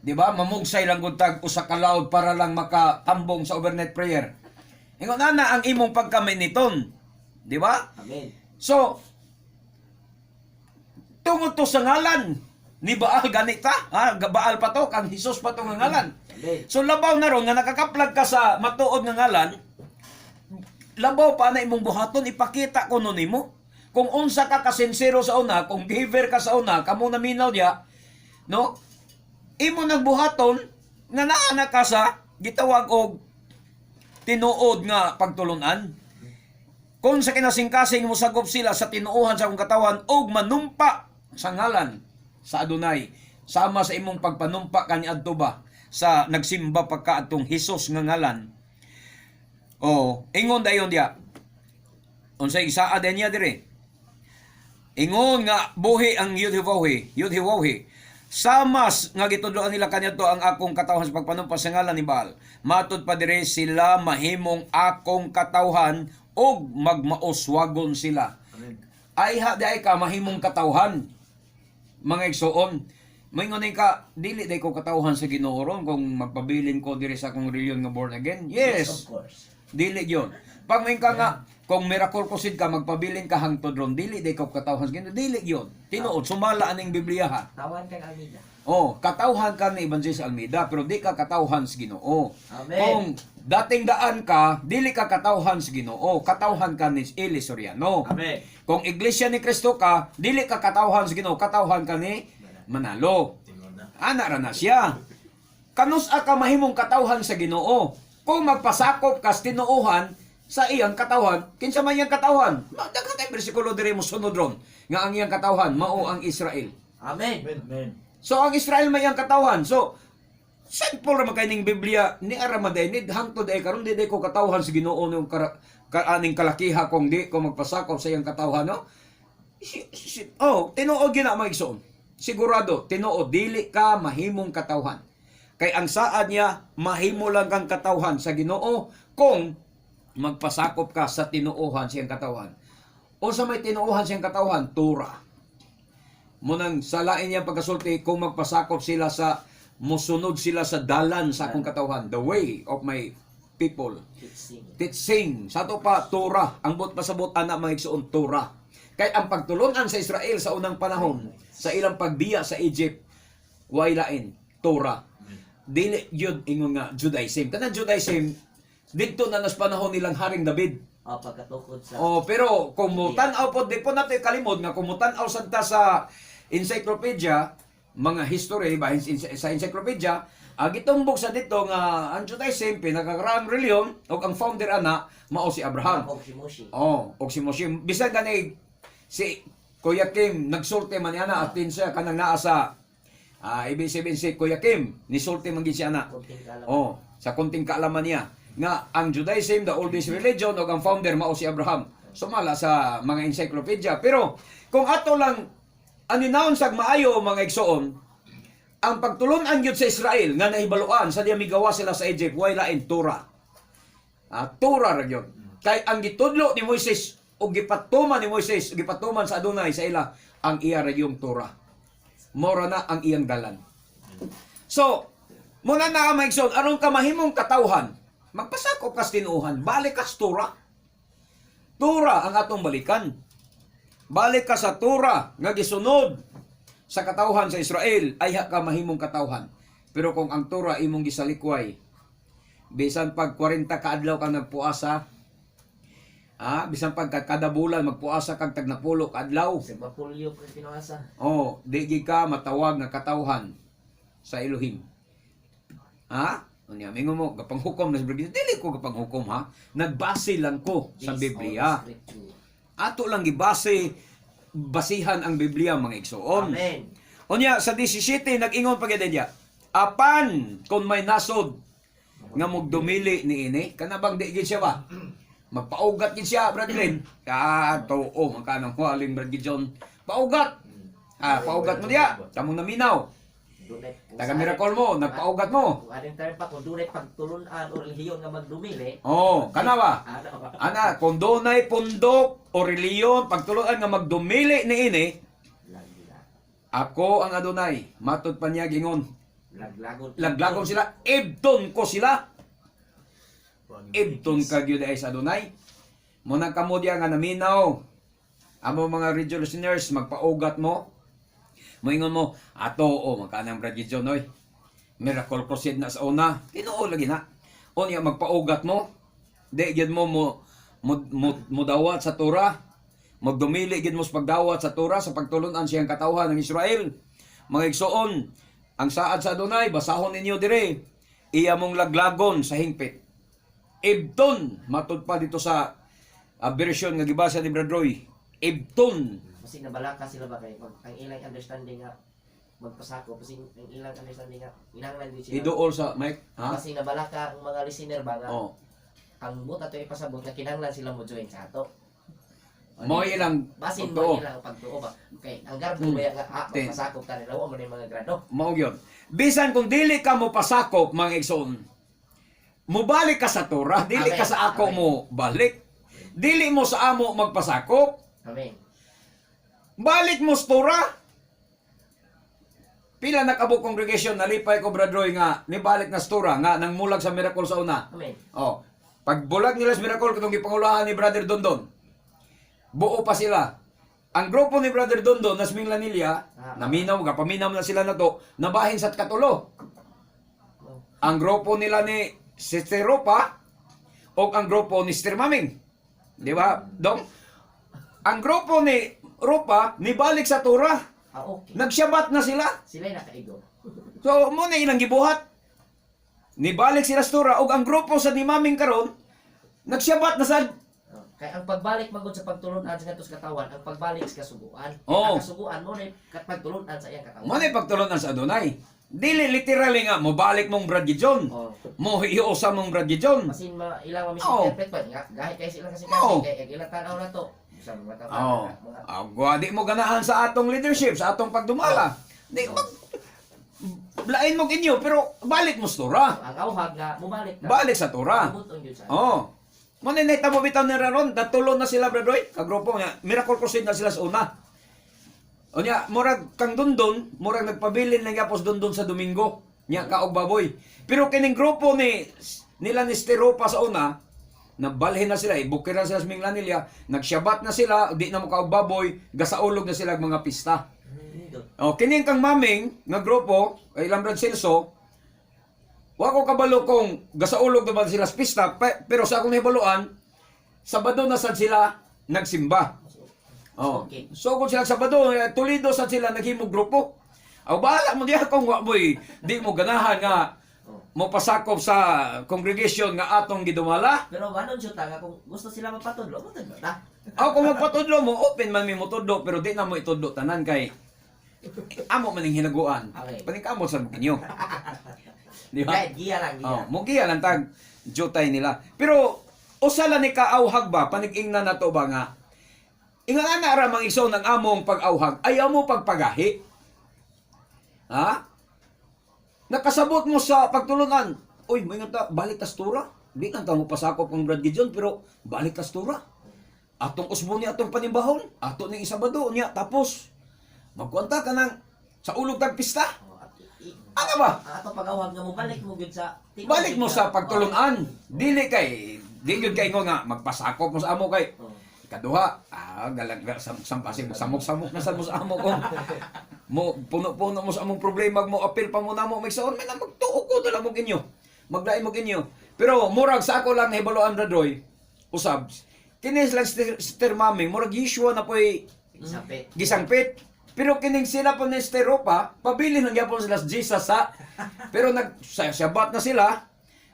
di ba? Mamugsay lang gud tag usa ka laud para lang makatambong sa overnight prayer. Ingon ana ang imong pagkaminiton, di ba? Amen. So, tungod to sa ngalan ni Baal ganita, Baal pa to, kang Jesus pa to nga ngalan. Amen. So labaw na ron nga nakakaplag ka sa matuod nga ngalan, labaw pa na imong buhaton ipakita kuno nimo. Kung unsa ka kasinsero sa una, kung giver ka sa una, kamo naminaw diya, no? Imo nagbuhaton nga naa ka sa gitawag og tinuod nga pagtulunan. Kung sa kinasingkasing mo sagop sila sa tinuuhan sa akong katawan og manumpa sa ngalan sa Adonai, sama sa imong pagpanumpa kaniadto ba sa nagsimba pagka atong Hesus nga ngalan. Ingon dayon dia. Unsay isaa din niya dire. Ingon nga buhi ang yud hiwawhi. Samas nga gitudloan nila kaniadto ang akong katawhan sa pagpanumpa sa ngalan ni Baal. Matud pa dire sila mahimong akong katawhan og magmaoswagon sila. Ay ha di ay ka mahimong katawhan. Mga igsoon, maingon ka, dili day ko katawhan sa Ginoo ron kung magpabilin ko diri sa akong reliyon nga born again. Yes. Of course. Dili yon. Pag may ka nga, kung Miracle Crusade ka, magpabilin ka hangtod ron, dili day ko katawhan sa Ginoo. Dili yon. Tinuod, sumala aning Biblia ha. Tawan kang Almeida. Katawhan ka ni Evangelist Almeida, pero di ka katawhan sa Ginoo. Amen. Kung dating daan ka, dili ka katawhan sa Ginoo. Katawhan ka ni Eli Soriano. Amen. Kung Iglesia ni Cristo ka, dili ka katawhan sa Ginoo, katawhan ka ni Manalo. Ana ra na siya. Kanus ka mahimong katawhan sa Ginoo. Kung magpasakop ka sa tinuuhan sa iyang katawhan, kinsa man iyang katawhan? Daghan tay bersikulo diri mo sunod ron nga ang iyang katawhan mao ang Israel. Amen. Amen. So ang Israel may iyang katawhan. So simple ra kay ning Biblia ni ara madaynid hangtod ay karon di ko katawhan sa Ginoo nung aning kalakiha kung di ko magpasakop sa iyang katawhan, no? Tinuod gina maigsoon. Sigurado tinuod dili ka mahimong katawhan. Kay ang saad niya mahimo lang kang katawhan sa Ginoo kung magpasakop ka sa tinuuhan siyang katawhan. O sa may tinuuhan siyang katawhan, Torah. Munang salain niya pagkasulti kung magpasakop sila sa musunod sila sa dalan sa akong katawhan, the way of my people. Teaching. Sa to pa, Torah. Ang bot pasabot anak mga igsoon, Torah. Kay ang pagtulunan sa Israel sa unang panahon, sa ilang pagbiya sa Egypt, way lain, Torah. Dili yun ingon nga Judaism. Kanang Judaism, dito na nas panahon nilang Haring David. Pagkatukod sa... Pero kung mutanaw po, di po natin kalimod nga kung mutanaw santa sa encyclopedia, mga history bahin sa encyclopedia, gitumbok sa dito nga ang Judaism pinakakaraang reliyon o ang founder ana mao si Abraham. Og si Moshi. Og si Moshe bisan gani si Kuya Kim nagsulti man yana atin siya kanang naa sa ibig sabihin si Kuya Kim nisulti man gid siya na. Konting kaalaman. Sa konting kaalaman niya nga ang Judaism, the oldest religion, o ang founder mao si Abraham. Sumala sa mga encyclopedia. Pero kung ato lang aninawon sag maayo mga igsoon, ang pagtulon-an gyud sa Israel nga nahibaluan sa diya migawa sila sa Egypt way lain Torah. Torah ra gyud. Kay ang gitudlo ni Moises o gipatuman ni Moises, gipatuman sa Adonai sa ila ang iya ra yung Torah. Mora na ang iyang dalan. So, muna na maigsoon, anong kamahimong katawhan? Magpasakop kas tinuuhan, balik kas Torah. Torah ang atong balikan. Balik ka sa Torah nga gisunod sa katawhan sa Israel ay ka mahimong katawhan. Pero kung ang Torah imong gisalikway, bisan pag 40 ka adlaw kang nagpuasa, bisan pag kada bulan magpuasa kag tag napulo ka adlaw, Sa mapulyo ko pinuasa. di gid ka matawag nga katawhan sa Elohim. Unya mingo mo gapanghukom na sa Biblia. Dili ko gapanghukom ha. Nagbase lang ko sa Biblia. Ato lang gibase basihan ang Biblia mga igsoon. Amen. Unya sa 17 nag-ingon pa gyud diya. Apan kung may nasod nga mugdumili ni ini, kana bang di gid siya ba? Magpaugat gid siya, Brad Glenn. Oo, magkanang hualing Brad Gideon. Paugat. Paugat mo diya. Kamong naminaw. Taga miracle mo, nagpaugat mo. Kung anong term pa, kung dunay pagtulunan o relihiyon nga magdumili, Kana ba? Ana, kung dunay pundok o reliyon, pagtuluan nga magdumili ni ini, ako ang Adonai, matod pa niya gingon. Laglagon sila, ibton ko sila. Ibton ka gyud ay sa Adonai. Muna kamo diya nga naminaw. Amo mga radio listeners, magpaugat mo. Moingon mo, magkanang Brad Gideon, oy. Miracle Crusade na sa una. Tinuo lagi na. Unya magpaugat mo. Di gyud mo mudawat sa Torah. Magdumili gyud mo sa pagdawat sa Torah sa pagtulunan siyang katawhan ng Israel. Mga igsoon, ang saad sa Adonai, basahon ninyo dire. Iya mong laglagon sa hingpit. Ibton, matud pa dito sa version nga gibasa ni Brad Roy. Ibton. kasi nabalaka sila ba kay pag ang ilang understanding nga magpasako kasi ang ilang understanding nga inanglan din sila. Idool sa mic, ha? Kasi nabalaka ang mga listener ba nga ang buot ato ipasabot nga kinahanglan sila mo join sa ato. Mo ilang basin pagtuo. mo ilang pagtuo ba. Okay, ang garbo ba nga magpasakop ta nila mo man yung mga grado. Mao gyud. Bisan kung dili ka mo pasakop mga igsoon. Mubalik ka sa Torah, dili ka sa ako mo balik. Dili mo sa amo magpasakop. Amen. Balik mo sa Torah. Pila nakabo congregation nalipay ko Bradroy nga nibalik na sa Torah nga nang mulag sa miracle sa una. Amen. Pagbulag nila sa miracle katong gipangulahan ni Brother Dondon. Buo pa sila. Ang grupo ni Brother Dondon nas Minglanilla, naminaw gapaminaw na sila nato, nabahin sa katulo. Ang grupo nila ni Sister Ropa o ang grupo ni Sister Maming. Di ba? Dong? Ang grupo ni Ropa nibalik sa Torah. Okay. Nagsyabat na sila. Sila nakaigo. So, mo na ilang gibuhat. Nibalik sila sa Torah o ang grupo sa ni Maming karon nagsyabat na sa Kaya ang pagbalik magod sa pagtulunan sa kantos katawan, ang pagbalik sa kasuguan. Oo. Ang kasuguan mo na pagtulunan sa iyang katawan. mo na pagtulunan sa Adonai. Dili literally nga mo balik mong Brad Gideon. Oh. Mo hiusa mong Brad Gideon. Masin ilang Oo. misinterpret ba nga gahit kay sila kasi Oo. kay ilang tanaw na to. Sa mga tao. Di mo ganahan sa atong leadership, sa atong pagdumala. Di mag blain mo inyo pero balik mo sa Torah. Ang awhag nga mubalik ka. Balik sa Torah. Buton yun sa. Mo na nahitabo bitaw ni Raron, datulon na sila Brad Roy, ka grupo nga Miracle Crusade na sila sa una. Onya, murag kang Dondon, murag nagpabilin lang yapos Dondon sa Domingo, nya kaog baboy. Pero kining grupo nila ni Steropa sa una, nabalhin na sila, ibukiran sila sa Minglanilla, nagsyabat na sila, di na mo kaog baboy, gasaulog na sila mga pista. Kining kang Maming nga grupo, kay Lambrad Celso, wa ko kabalo kung gasaulog na ba sila sa pista, pero sa akong nahibaluan, Sabado na sad sila nagsimba. Okay. So kung sila Sabado, Toledo sad sila naghimog grupo. Aw bahala mo diha kung wa mo'y di mo ganahan nga mo pasakop sa congregation nga atong gidumala. Pero manon siya nga kung gusto sila mapatudlo mo ta. Aw kung magpatudlo mo, open man mi mo tudlo pero di na mo itudlo tanan kay amo man ning hinaguan. Okay. Paningkamot sa inyo. Di ba? Guide, giya lang, giya. Oh, mugiya lang tag jutay nila. Pero usala ni kaawhag ba panig-ingnan nato ba nga ingana na ra mang igsoon ng among pag-awhag ayaw mo pagpagahi. Ha? Nakasabot mo sa pagtulunan. Uy, may nga balik kastura. Di ka mo pasakop ang Brad Gideon pero balik kastura. Atong usbo niya atong panimbahon, ato ning Sabado niya tapos magkuanta ka nang sa ulog tag pista. Ano ba? Ato pag-awhag nga mo balik mo gud sa Balik mo sa pagtulunan. Dili kay di gyud kay nga magpasakop mo sa amo kay kaduha, galag sampasig samok-samok na sa mo sa amo kung mo puno-puno mo sa among problema mo apil pa mo na mo magsaon man magtuo ko dala mo inyo. Maglain mo inyo. Pero murag sa ako lang nahibaloan Radoy usab. Kini lang stermaming murag Yeshua na po'y Isapit. gisangpit. Pero kining sila po ni Steropa, pabili ng yapon sila sa Jesus ha. Pero nag-sabat na sila,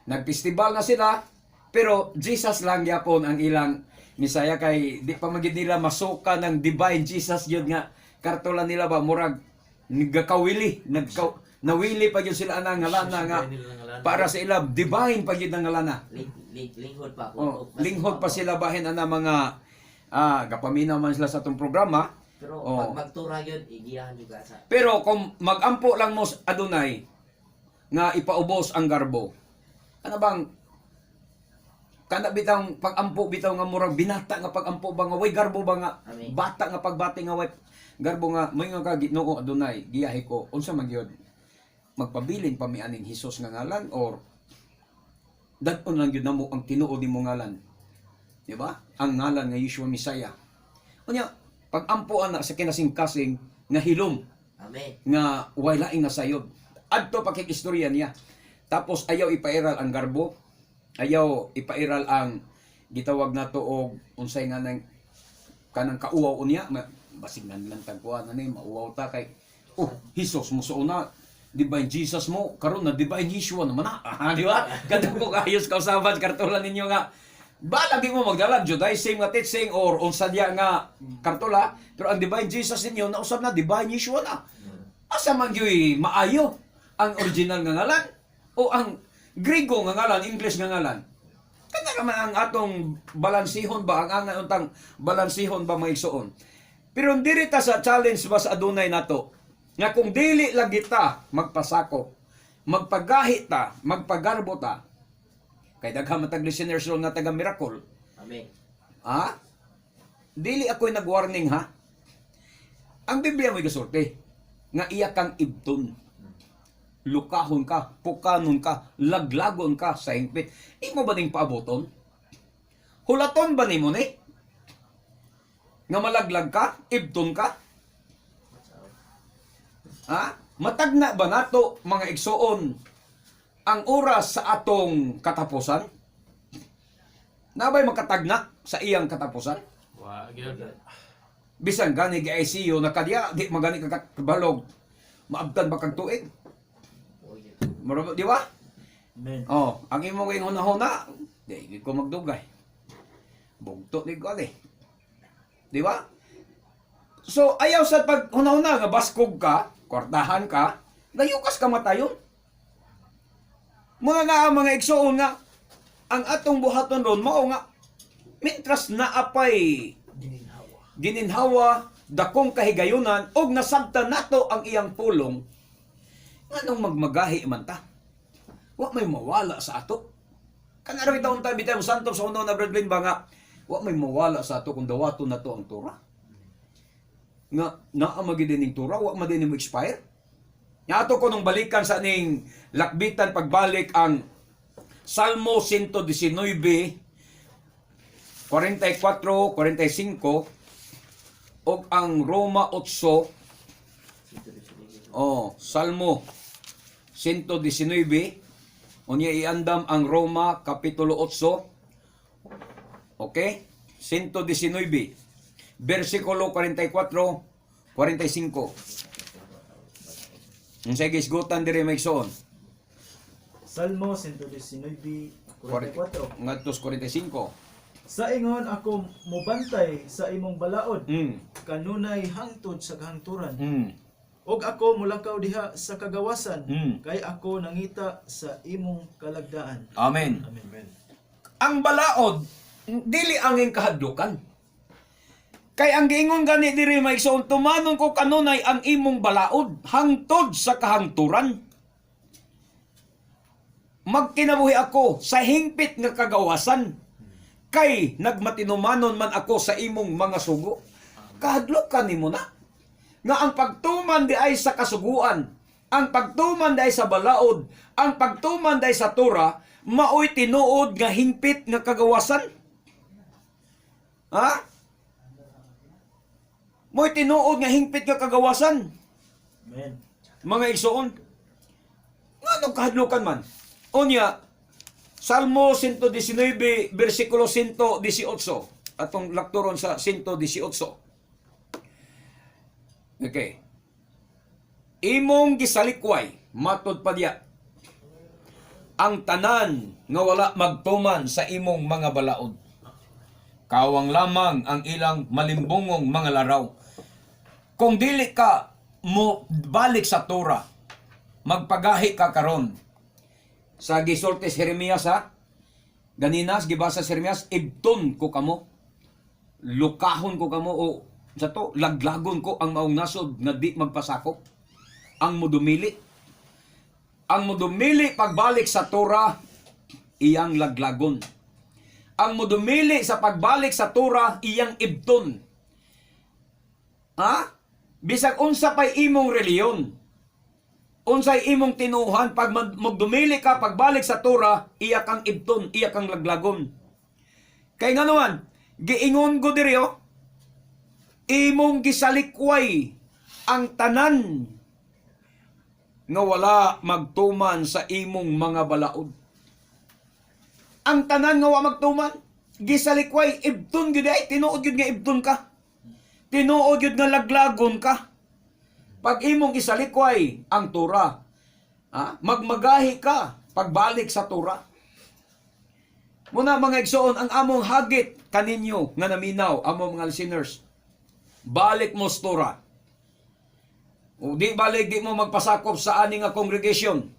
nag-festival na sila, pero Jesus lang yapon ang ilang misaya kay di pa magid nila masuka ng divine Jesus yun nga kartola nila ba murag nagkawili nawili pa yun sila anang ngalana nga para sa ila divine pa yun ang ngalana. Linghod pa. Linghod pa sila bahin ana mga gapaminaw man sila sa atong programa. Pero Oh. pag magtura yun, igiyahan juga sa... Pero kung magampo lang mo sa Adonai nga ipaubos ang garbo. Ano bang kana bitang pagampo bitaw nga murag binata nga pagampo ba nga way garbo ba nga Amen. bata nga pagbati nga way garbo nga may nga Ginoo Adonai giyahi ko unsa man gyud magpabilin pa mi aning Hesus nga ngalan or dadon lang gyud namo ang tinuod nimo ngalan. Di ba? Ang ngalan nga Yeshua Messiah. Unya pagampo ana sa kinasing-kasing nga hilom Amen. nga way laing nasayod. Adto pa kay istorya niya. Tapos ayaw ipairal ang garbo. Ayaw ipairal ang gitawag nato og unsay nga nang kanang kauaw unya basig nan lang tagkuan ani mauwaw ta kay Hesus mo una divine Jesus mo karon na divine Yeshua naman na di ba kadto ko ayos kausaban kartola ninyo nga ba lagi mo magdala Judaism nga teaching or unsa diya nga kartola pero ang divine Jesus ninyo nausab na divine Yeshua na asa man gyud maayo ang original nga ngalan o ang Grigo nga ngalan, English nga ngalan. Kana naman ang atong balansihon ba, ang angan untang balansihon ba mga igsoon. Pero diri ta sa challenge ba sa Adonai nato, nga kung dili lagi ta magpasakop, magpagahi ta, magpagarbo ta, kay daghang matag listeners ron nga taga Miracle, Amen. ha? Dili ako'y nag-warning ha? Ang Biblia mo'y gasulti, nga iya kang ibton. Lukahon ka, pukanon ka, laglagon ka sa hingpit. Imo ba ning paaboton? Hulaton ba nimo ni? Nga malaglag ka, ibton ka? Ha? Matagna ba nato mga igsoon ang oras sa atong katapusan? Nabay makatagna sa iyang katapusan? Bisan gani gi ICU na kadya, di magani ka kabalog. Maabtan ba kag tuig? Di ba? Amen. Oh, ang imo ging hunahuna, di ko magdugay. Bugto ni ko Di ba? So ayaw sa pag hunahuna nga baskog ka, kwartahan ka, layukas ka matayon. Mga igsoon nga ang atong buhaton ron mao nga mintras naapay gininhawa dakong kahigayunan og nasabtan nato ang iyang pulong. Anong magmagahi man ta? Wa may mawala sa ato. Kanaro taon ta bitaw santo sa uno na brethren ba nga wa may mawala sa ato kung dawaton na to ang Torah. Nga naa magid ning Torah wa man din mo expire. Nya ato ko nung balikan sa ning lakbitan pagbalik ang Salmo 119 44 45 og ang Roma 8 Salmo 119 unya iandam ang Roma kapitulo 8. Okay? 119 versikulo 44 45. Unsay gisgutan diri maigsoon? Salmo 119:44. Ngadtos 45. Sa ingon ako mubantay sa imong balaod, Mm. kanunay hangtod sa kahangturan. Mm. Og ako mulakaw diha sa kagawasan, Mm. kay ako nangita sa imong kalagdaan. Amen. Amen. Ang balaod dili angin kahadlukan. Kay ang giingon gani diri maigsoon, tumanon ko kanunay ang imong balaod hangtod sa kahangturan. Magkinabuhi ako sa hingpit nga kagawasan. Kay nagmatinumanon man ako sa imong mga sugo. Kahadlukan nimo na. Nga ang pagtuman di ay sa kasuguan, ang pagtuman di ay sa balaod, ang pagtuman di ay sa Torah, maoy tinuod nga hingpit nga kagawasan. Ha? Mo'y tinuod nga hingpit nga kagawasan. Amen. Mga igsoon. Nga kahadlukan man. Unya, Salmo 119, versikulo 118. Atong lakturon sa 118. Okay. Imong gisalikway, matod pa diya, ang tanan nga wala magtuman sa imong mga balaod. Kawang lamang ang ilang malimbungong mga laraw. Kung dili ka mo balik sa Torah, magpagahi ka karon. Sa gisulti si Jeremias ha, ganinas gibasa si Jeremias, ibton ko kamo, lukahon ko kamo, o sa to, laglagon ko ang maong nasod nga di magpasakop. Ang mudumili. Ang mudumili pagbalik sa Torah, iyang laglagon. Ang mudumili sa pagbalik sa Torah, iyang ibton. Ha? Bisag unsa pay imong reliyon, unsay imong tinuhan, pag magdumili ka, pagbalik sa Torah, iya kang ibton, iya kang laglagon. Kay nga naman, giingon ko diri imong gisalikway ang tanan nga wala magtuman sa imong mga balaod. Ang tanan nga wala magtuman, gisalikway, ibton gyud ay, tinuod gyud nga ibton ka. Tinuod gyud nga laglagon ka. Pag imong isalikway ang Torah, magmagahi ka pagbalik sa Torah. Muna mga igsoon, ang among hagit kaninyo nga naminaw, among mga listeners, balik mo sa Torah. O di balik, di mo magpasakop sa ani nga congregation.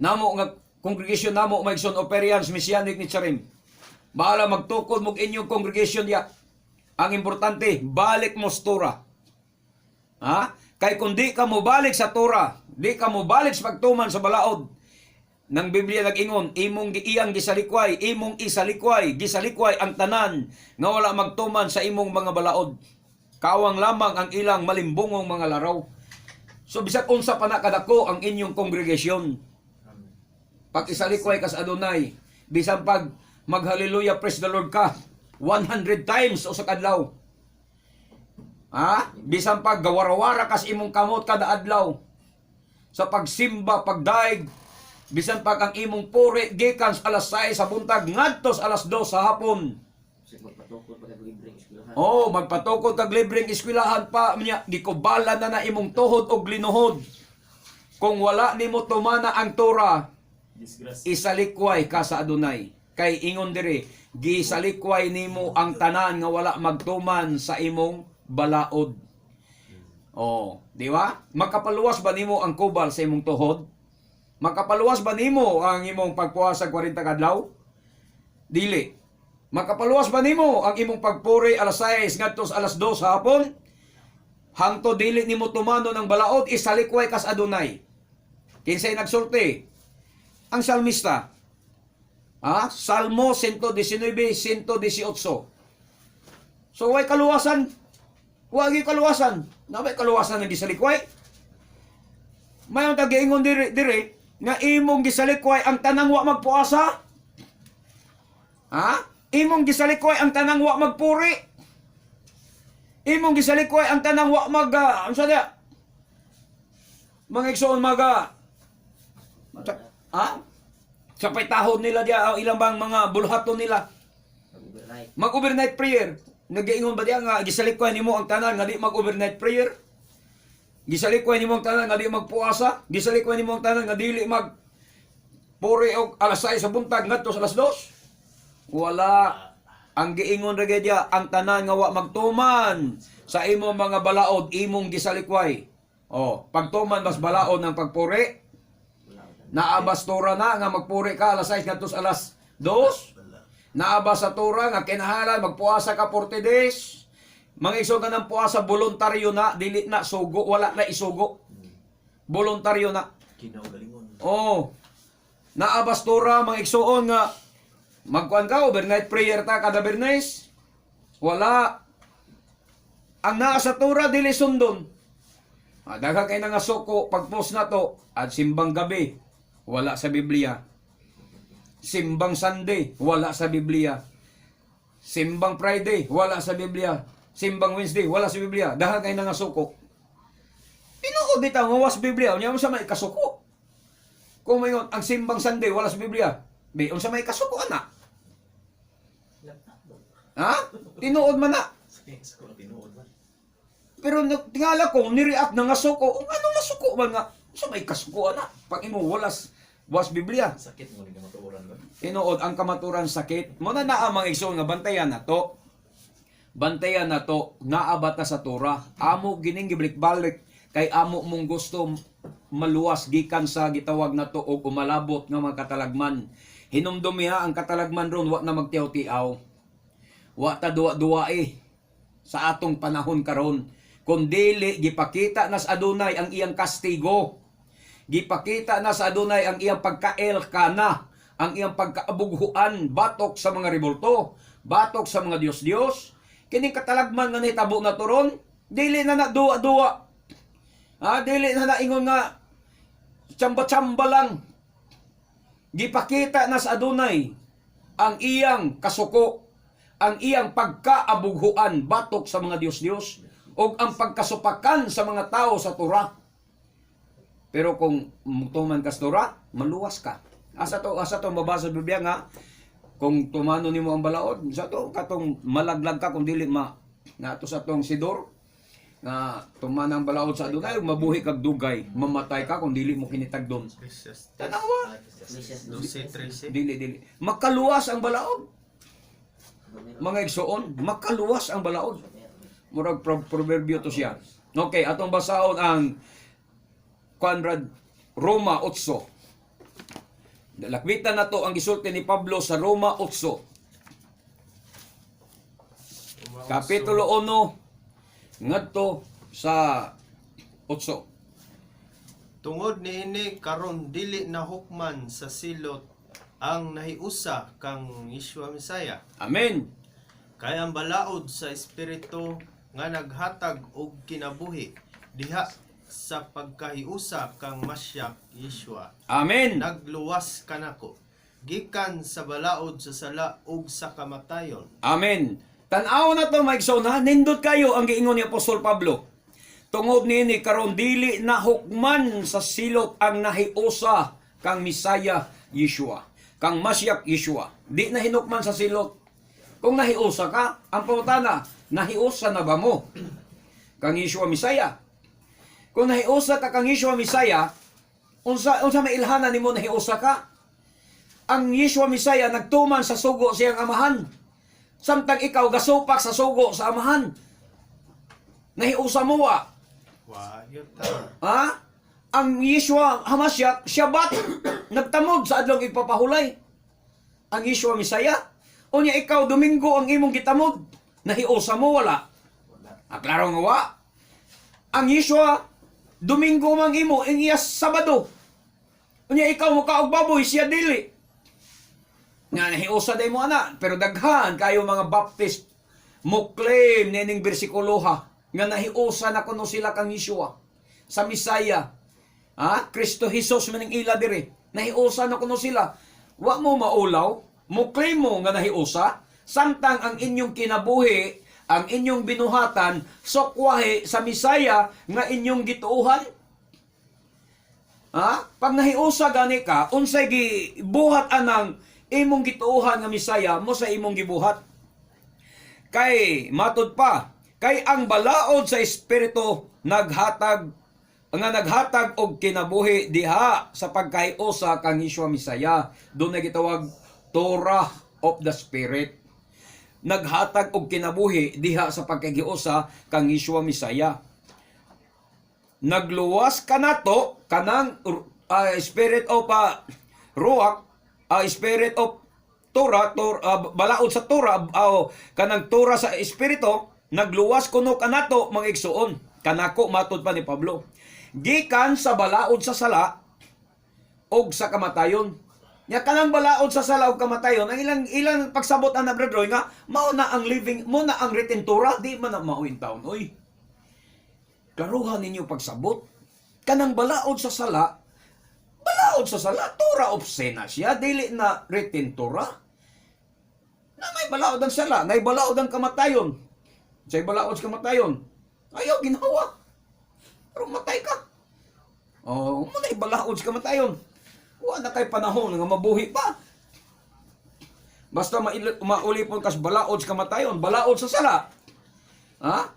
Namo nga congregation namo, mga igsoon, Operians, Messianic ni Charim. Bahala magtukod mo inyong congregation ya. Ang importante, balik mo sa Torah. Ha? Kay kung di ka mo balik sa Torah, di ka mo balik sa pagtuman sa balaod, ng Biblia nag-ingon, imong iyang gisalikway, imong isalikway, gisalikway ang tanan, nga wala magtuman sa imong mga balaod. Kawang lamang ang ilang malimbungong mga laraw. So bisag unsa pa na kadako ang inyong kongregasyon. Pag isalikway ka sa Adonai, bisan pag mag-hallelujah, praise the Lord ka, 100 times o sa kadlaw. Ha? Bisan pag gawarawara kas imong kamot kada adlaw. Sa pagsimba, pagdaig, bisan pag ang imong puri gikan sa alas 6 sa buntag ngadto sa alas 2 sa hapon. Oh, magpatukod kag libreng eskwelahan pa niya, gikubala na imong tuhod og linuhod. Kung wala nimo tumana ang Torah, isalikway ka sa Adonai. Kay ingon diri, gisalikway nimo ang tanan nga wala magtuman sa imong balaod. Oh, di ba? Makapaluwas ba nimo ang kubal sa imong tuhod? Makapaluwas ba nimo ang imong pagpuasa 40 kadlaw? Dili. Makapaluwas ba nimo ang imong pagpuri alas 6 ngadto sa alas 2 sa hapon? Hangtod dili nimo tumano ng balaod, isalikway kas Adonai. Kinsay nagsulti? Ang salmista. Salmo 119, 118. So way kaluwasan. Wagi kaluwasan. Nabay kaluwasan ng gisalikway. Mayon ta giingon diri nga imong gisalikway ang tanang wa magpuasa. Imong gisalikway ang tanang wa magpuri. Imong gisalikway ang tanang wa mag unsa dia? Mga igsoon sa paitahod nila dia ilang bang mga bulhaton nila. Mag-overnight prayer. Nagaingon ba diya nga gisalikway nimo ang tanan nga di mag-overnight prayer? Gisalikwan nimong tanan nga di magpuasa, gisalikwan nimong tanan nga dili mag puri og alas 6 sa buntag ngadto sa alas 2. Wala. Ang giingon ra gyud dia, ang tanan nga wa magtuman sa imong mga balaod imong gisalikway. Oh, pagtuman mas balaod ng pagpuri. Naabas tura na nga magpuri ka alas 6 ngadto sa alas 2. Naabas sa tura nga kinahanglan magpuasa ka 40 days. Mga iso ka ng puasa voluntaryo na, dili na sugo, wala na isugo. Voluntaryo na. Kinaugalingon. Oh. Naabastura mga igsoon nga magkuan ka overnight prayer ta kada Bernes. Wala. Ang naa sa tura dili sundon. Dagha kay nga suko pagpost na to at simbang gabi wala sa Biblia. Simbang Sunday wala sa Biblia. Simbang Friday wala sa Biblia. Simbang Wednesday wala sa Biblia. Dagha kay nga suko. Tinuod bitaw nga was Biblia, unya mo sa may kasuko. Kung mayon ang simbang Sunday wala sa Biblia, be unsa may kasuko ana? Ha? Tinuod man na. Pero tingala ko ni-react na nga suko. Ano nga suko man nga? Unsa may kasuko ana? Pag imo walas was Biblia. Sakit mo ni kamatuoran ba? Tinuod ang kamaturan sakit. Mo na naa mga igsoon nga bantayan na to. Bantayan na to, naabata sa Torah. Amo gining gibalik-balik kay amo mong gusto maluwas gikan sa gitawag na to og umalabot nga mga katalagman. Hinumdumiha ang katalagman ron wa na magtiaw-tiaw. Wa ta duwa-duwae sa atong panahon karon. Kun dili gipakita na sa Adonai ang iyang kastigo. Gipakita na sa Adonai ang iyang pagkaelkana, ang iyang pagkaabughuan batok sa mga rebulto, batok sa mga Dios-Dios. Kining katalagman nga nahitabo na turon, dili na duwa-duwa. Dili na naingon nga tsamba-tsamba lang. Gipakita na sa Adonai ang iyang kasuko, ang iyang pagkaabughuan batok sa mga Dios-Dios o ang pagkasupakan sa mga tao sa Torah. Pero kung tuman ka sa Torah, maluwas ka. Asa to mabasa sa Biblia nga kung tumano nimo ang balaod, sa to katong malaglag ka kung dili nato sa tong sidor na tumanang balaod sa Adonai, mabuhi kag dugay, mamatay ka kung dili mo kinitagdon. Tanawa. 12:13. Dili. Makaluwas ang balaod. Mga igsoon, makaluwas ang balaod. Murag proverbio to siya. Okay, atong basaon ang Conrad Roma 8. Lakwitan na to ang gisulti ni Pablo sa Roma 8. Kapitulo 1 ngadto sa 8. Tungod niini karon dili na hukman sa silot ang nahiusa kang Yeshua Mesaya. Amen. Kay ang balaod sa espiritu nga naghatag og kinabuhi diha sa pagkahiusa kang Masyak Yeshua. Amen. Nagluwas kanako gikan sa balaod sa sala ug sa kamatayon. Amen. Tan-aw na to maigsoon ha, nindot kayo ang giingon ni Apostol Pablo. Tungod niini karon dili na hukman sa silot ang nahiusa kang Misaya Yeshua, kang Masyak Yeshua. Di na hinukman sa silot. Kung nahiusa ka, ang pangutana, nahiusa na ba mo kang Yeshua Misaya? Kung nahiusa ka kang Yeshua Misaya, unsa may ilhana nimo nahiusa ka? Ang Yeshua Misaya nagtuman sa sugo siyang amahan. Samtang ikaw gasupak sa sugo sa amahan. Nahiusa mo wa? Wayot Ha? Ang Yeshua Hamasyak, Shabbat, nagtamod sa adlong ipapahulay. Ang Yeshua Misaya, unya ikaw Domingo ang imong gitamod. Nahiusa mo wala? Klaro nga wa. Ang Yeshua Domingo mang imo ang iyas Sabado. Unya ikaw mo kaog baboy siya dili. Nga nahiusa day mo ana, pero daghan kayo mga Baptist mo claim nining bersikuloha nga nahiusa na kuno sila kang Yeshua sa Misaya. Kristo Jesus maning ila dire. Nahiusa na kuno sila. Wa mo maulaw, mo claim mo nga nahiusa, samtang ang inyong kinabuhi, ang inyong binuhatan, sokwahe sa Misaya nga inyong gituuhan. Pag nahiusa gani ka, unsay gibuhat anang imong gituuhan nga Misaya mo sa imong gibuhat. Kay matud pa, kay ang balaod sa espiritu naghatag nga naghatag og kinabuhi diha sa pagkahiosa kang Yeshua Misaya. Doon na gitawag Torah of the Spirit. Naghatag og kinabuhi diha sa pagkahiosa kang Yeshua Misaya. Nagluwas kanato kanang spirit of Ruach, spirit of Torah, balaod sa Torah, kanang Torah sa espiritu, nagluwas kuno kanato mga igsuon. Kanako matod pa ni Pablo. Gikan sa balaod sa sala og sa kamatayon. Nya kanang balaod sa sala og kamatayon, ang ilang pagsabot ana brother nga mao na ang living, mo na ang written Torah, di man na mao in town oy. Klaruhan ninyo pagsabot. Kanang balaod sa sala, Torah of Sena siya, dili na written Torah. Na may balaod ang sala, may balaod ang kamatayon. Say balaod sa kamatayon. Ayaw ginawa. Pero matay ka. Oh, mo na ibalaod sa kamatayon. Wa na kay panahon nga mabuhi pa. Basta maulipon kas balaod sa kamatayon, balaod sa sala. Ha?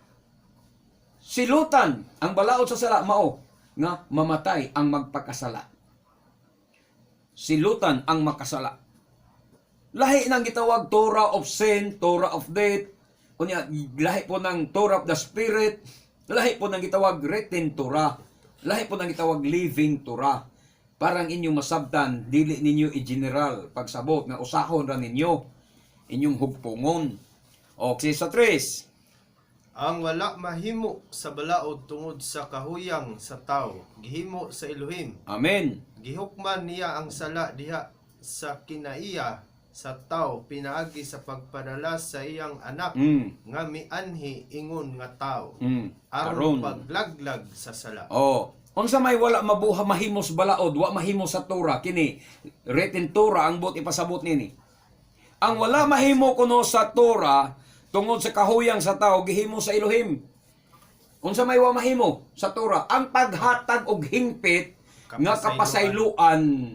Silutan ang balaod sa sala mao nga mamatay ang magpakasala. Silutan ang makasala. Lahi nang gitawag Torah of sin, Torah of death, unya lahi po ng Torah of the Spirit, lahi po nang gitawag written Torah, lahi po nang gitawag living Torah. Parang inyong masabtan, dili ninyo i-general pagsabot nga usahon ra ninyo inyong hugpungon. Okay, sa 3. Ang wala mahimo sa balaod tungod sa kahuyang sa tao, gihimo sa Elohim. Amen. Gihukman niya ang sala diha sa kinaiya sa tao pinaagi sa pagpadala sa iyang anak nga mianhi ingon nga tao Karon. aron paglaglag sa sala. Oh, unsa may wala mabuha mahimos balaod, wa mahimo sa Torah kini written Torah ang bot ipasabot nini. Ang wala mahimo kuno sa Torah tungod sa kahuyang sa tao gihimo sa Elohim. Unsa may wa mahimo sa Torah, ang paghatag og hingpit nga kapasayloan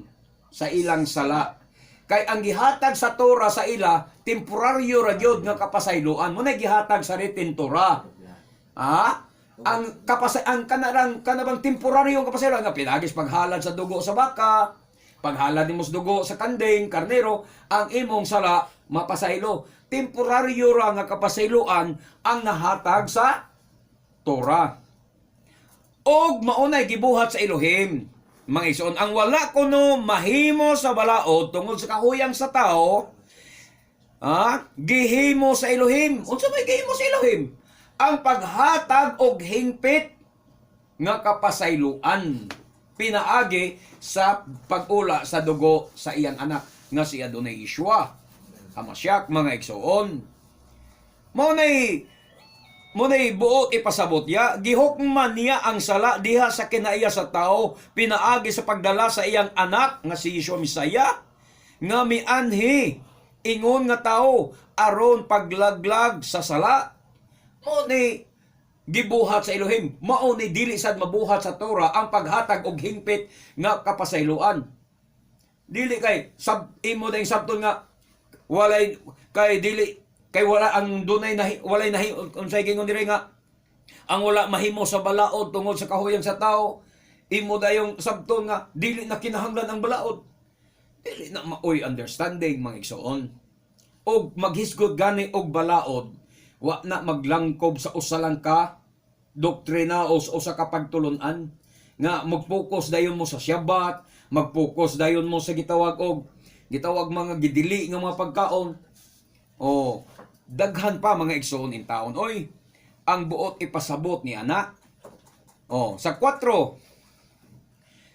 sa ilang sala. Kay ang gihatag sa Torah sa ila temporaryo ra gyud nga kapasayloan. Mo na gihatag sa written Torah. Ang kanabang temporaryong kapasayloan nga pinagis paghalad sa dugo sa baka, paghalad nimo sa dugo sa kanding, karnero, ang imong sala mapasaylo. Temporaryo ra nga kapasayloan ang nahatag sa Torah. Og maunay gibuhat sa Elohim. Mga igsoon, ang wala kuno mahimo sa balaod tungod sa kahuyang sa tao, gihimo sa Elohim. Unsa may gihimo sa Elohim? Ang paghatag og hingpit nga kapasayloan pinaagi sa pag-ula sa dugo sa iyang anak nga si Adonai Yeshua Hamashiach, mga igsoon. Munay buot ipasabot ya, gihukman niya ang sala diha sa kinaiya sa tao, pinaagi sa pagdala sa iyang anak nga si Yeshua Misaya, nga mianhi ingon nga tao aron paglaglag sa sala. Munay gibuhat sa Elohim, mao ni dili sad mabuhat sa Torah ang paghatag og hingpit nga kapasayloan. Dili kay imo ding sabton nga walay kay dili kay wala ang dunay walay nahi unsay gingon diri nga ang wala mahimo sa balaod tungod sa kahuyang sa tao, imo dayong sabton nga dili na kinahanglan ang balaod. Dili na maoy understanding, mga igsoon. Og maghisgod gani og balaod, wa na maglangkob sa usalang ka doktrina o sa kapagtulunan nga mag-focus dayon mo sa Shabbat, mag-focus dayon mo sa gitawag mga gidili nga mga pagkaon. O daghan pa mga igsoon in taon. Oy, ang buot ipasabot ni ana. Sa 4.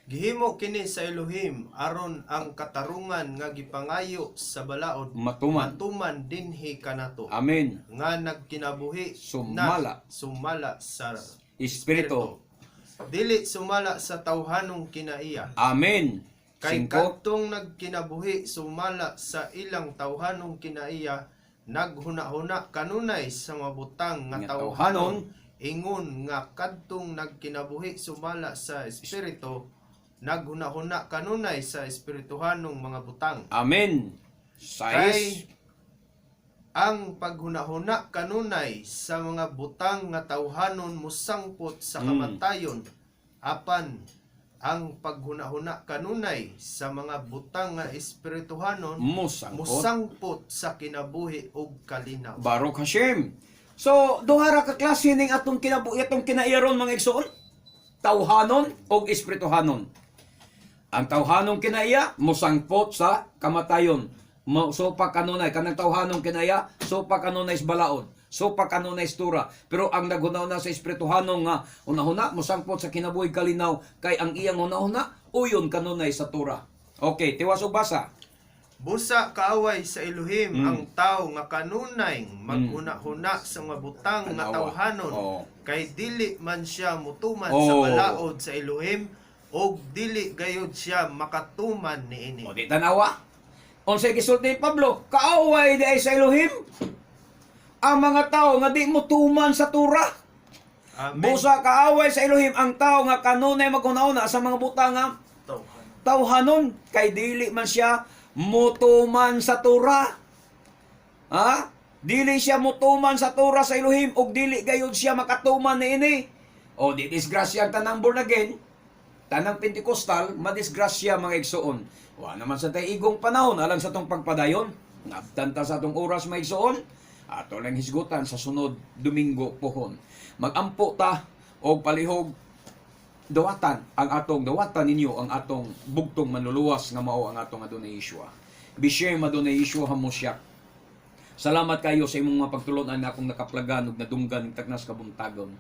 Gihimo kini sa Elohim aron ang katarungan nga gipangayo sa balaod Matuman. dinhi kanato. Amen. Nga nagkinabuhi Sumala sa Espiritu. Dili sumala sa tawhanong kinaiya. Amen. Kay 5. kadtong nagkinabuhi sumala sa ilang tawhanong kinaiya, naghuna-huna kanunay sa mabutang nga tawhanon, ingon nga kadtong nagkinabuhi sumala sa espiritu, naghuna-huna kanunay sa espirituhanong mga butang. Amen. Kay 6. ang paghuna-huna kanunay sa mga butang nga tawhanon musangpot sa kamatayon, apan ang paghuna-huna kanunay sa mga butang nga espirituhanon musangpot sa kinabuhi ug kalinaw. Baruch Hashem. So, duha ra ka klase ning atong atong kinairon mga igsoon. Tawhanon o espirituhanon. Ang tawhanon kinaiya musangpot sa kamatayon. So pa kanunay kanang tawhanon kinaiya, so pa kanunay is balaod. So pa kanunay is tura. Pero ang naghunaw sa espirituhanon nga unahuna musangpot sa kinabuhi kalinaw kay ang iyang unahuna uyon kanunay sa tura. Okay, tiwas og basa. Busa kaaway sa Elohim ang tao nga kanunay maghuna-huna sa mga butang nga tawhanon kay dili man siya mutuman sa balaod sa Elohim o dili gayud siya makatuman niini. O di tanawa. Unsay gisulti ni Pablo, kaaway di ay sa Elohim ang mga tao nga di mutuman sa tura. Amen. Busa kaaway sa Elohim ang tao nga kanunay maghuna-huna sa mga butang nga tawhanon kay dili man siya mutuman sa tura. Ha? Dili siya mutuman sa tura sa Elohim ug dili gayud siya makatuman niini. O di disgrasya ang tanang born again, tanang Pentecostal, madisgrasya mga igsoon. Wa naman sa tay igong panahon alang sa tong pagpadayon. Nabtanta sa tong oras mga igsoon. Ato lang hisgutan sa sunod Domingo pohon. Magampo ta og palihog dawatan ang atong dawatan ninyo ang atong bugtong manluluwas nga mao ang atong Adonai Yeshua. Bishem Adonai Yeshua Hamashiach. Salamat kayo sa imong mga pagtulon-an nga akong nakaplagan ug nadunggan ning tagnas kabuntagon.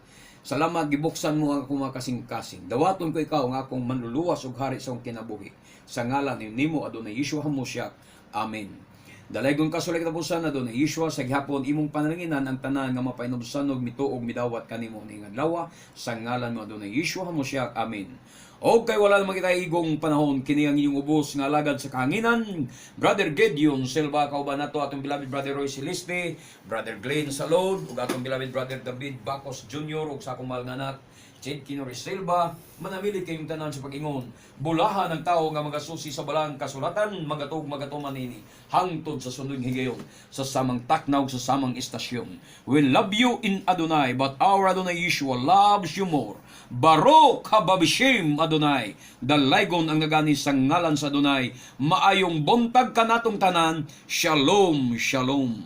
Salamat gibuksan mo ang akong mga kasing-kasing. Dawaton ko ikaw nga akong manluluwas ug hari sa akong kinabuhi. Sa ngalan ni nimo Adonai Yeshua Hamashiach. Amen. Dalaygon kasulay kitapusan na doon Yeshua sa gihapon imong panalanginan ang tanan nga mapainobsan og mituog midawat kanimo ning adlaw sa ngalan mo Adonai Yeshua Hamashiach. Amen. O kay wala namang kita igong panahon kini ang inyong ubos nga alagad sa kahanginan, Brother Gideon Silva kauban nato atong beloved Brother Roy Celeste, Brother Glenn Salod ug atong beloved Brother David Bacos Jr. ug sa akong mahal nga anak Jed Kinori Silva. Manamilit kayong tanan sa pag-ingon. Bulahan ng tao nga magasusi sa balang kasulatan, magatuman ini hangtod sa sunod higayon, sa samang taknaw, sa samang istasyon. We love you in Adonai, but our Adonai Yeshua loves you more. Baruch hababishim Adonai. Dalaygon ang nagani sa ngalan sa Adonai. Maayong buntag kanatong tanan. Shalom, shalom.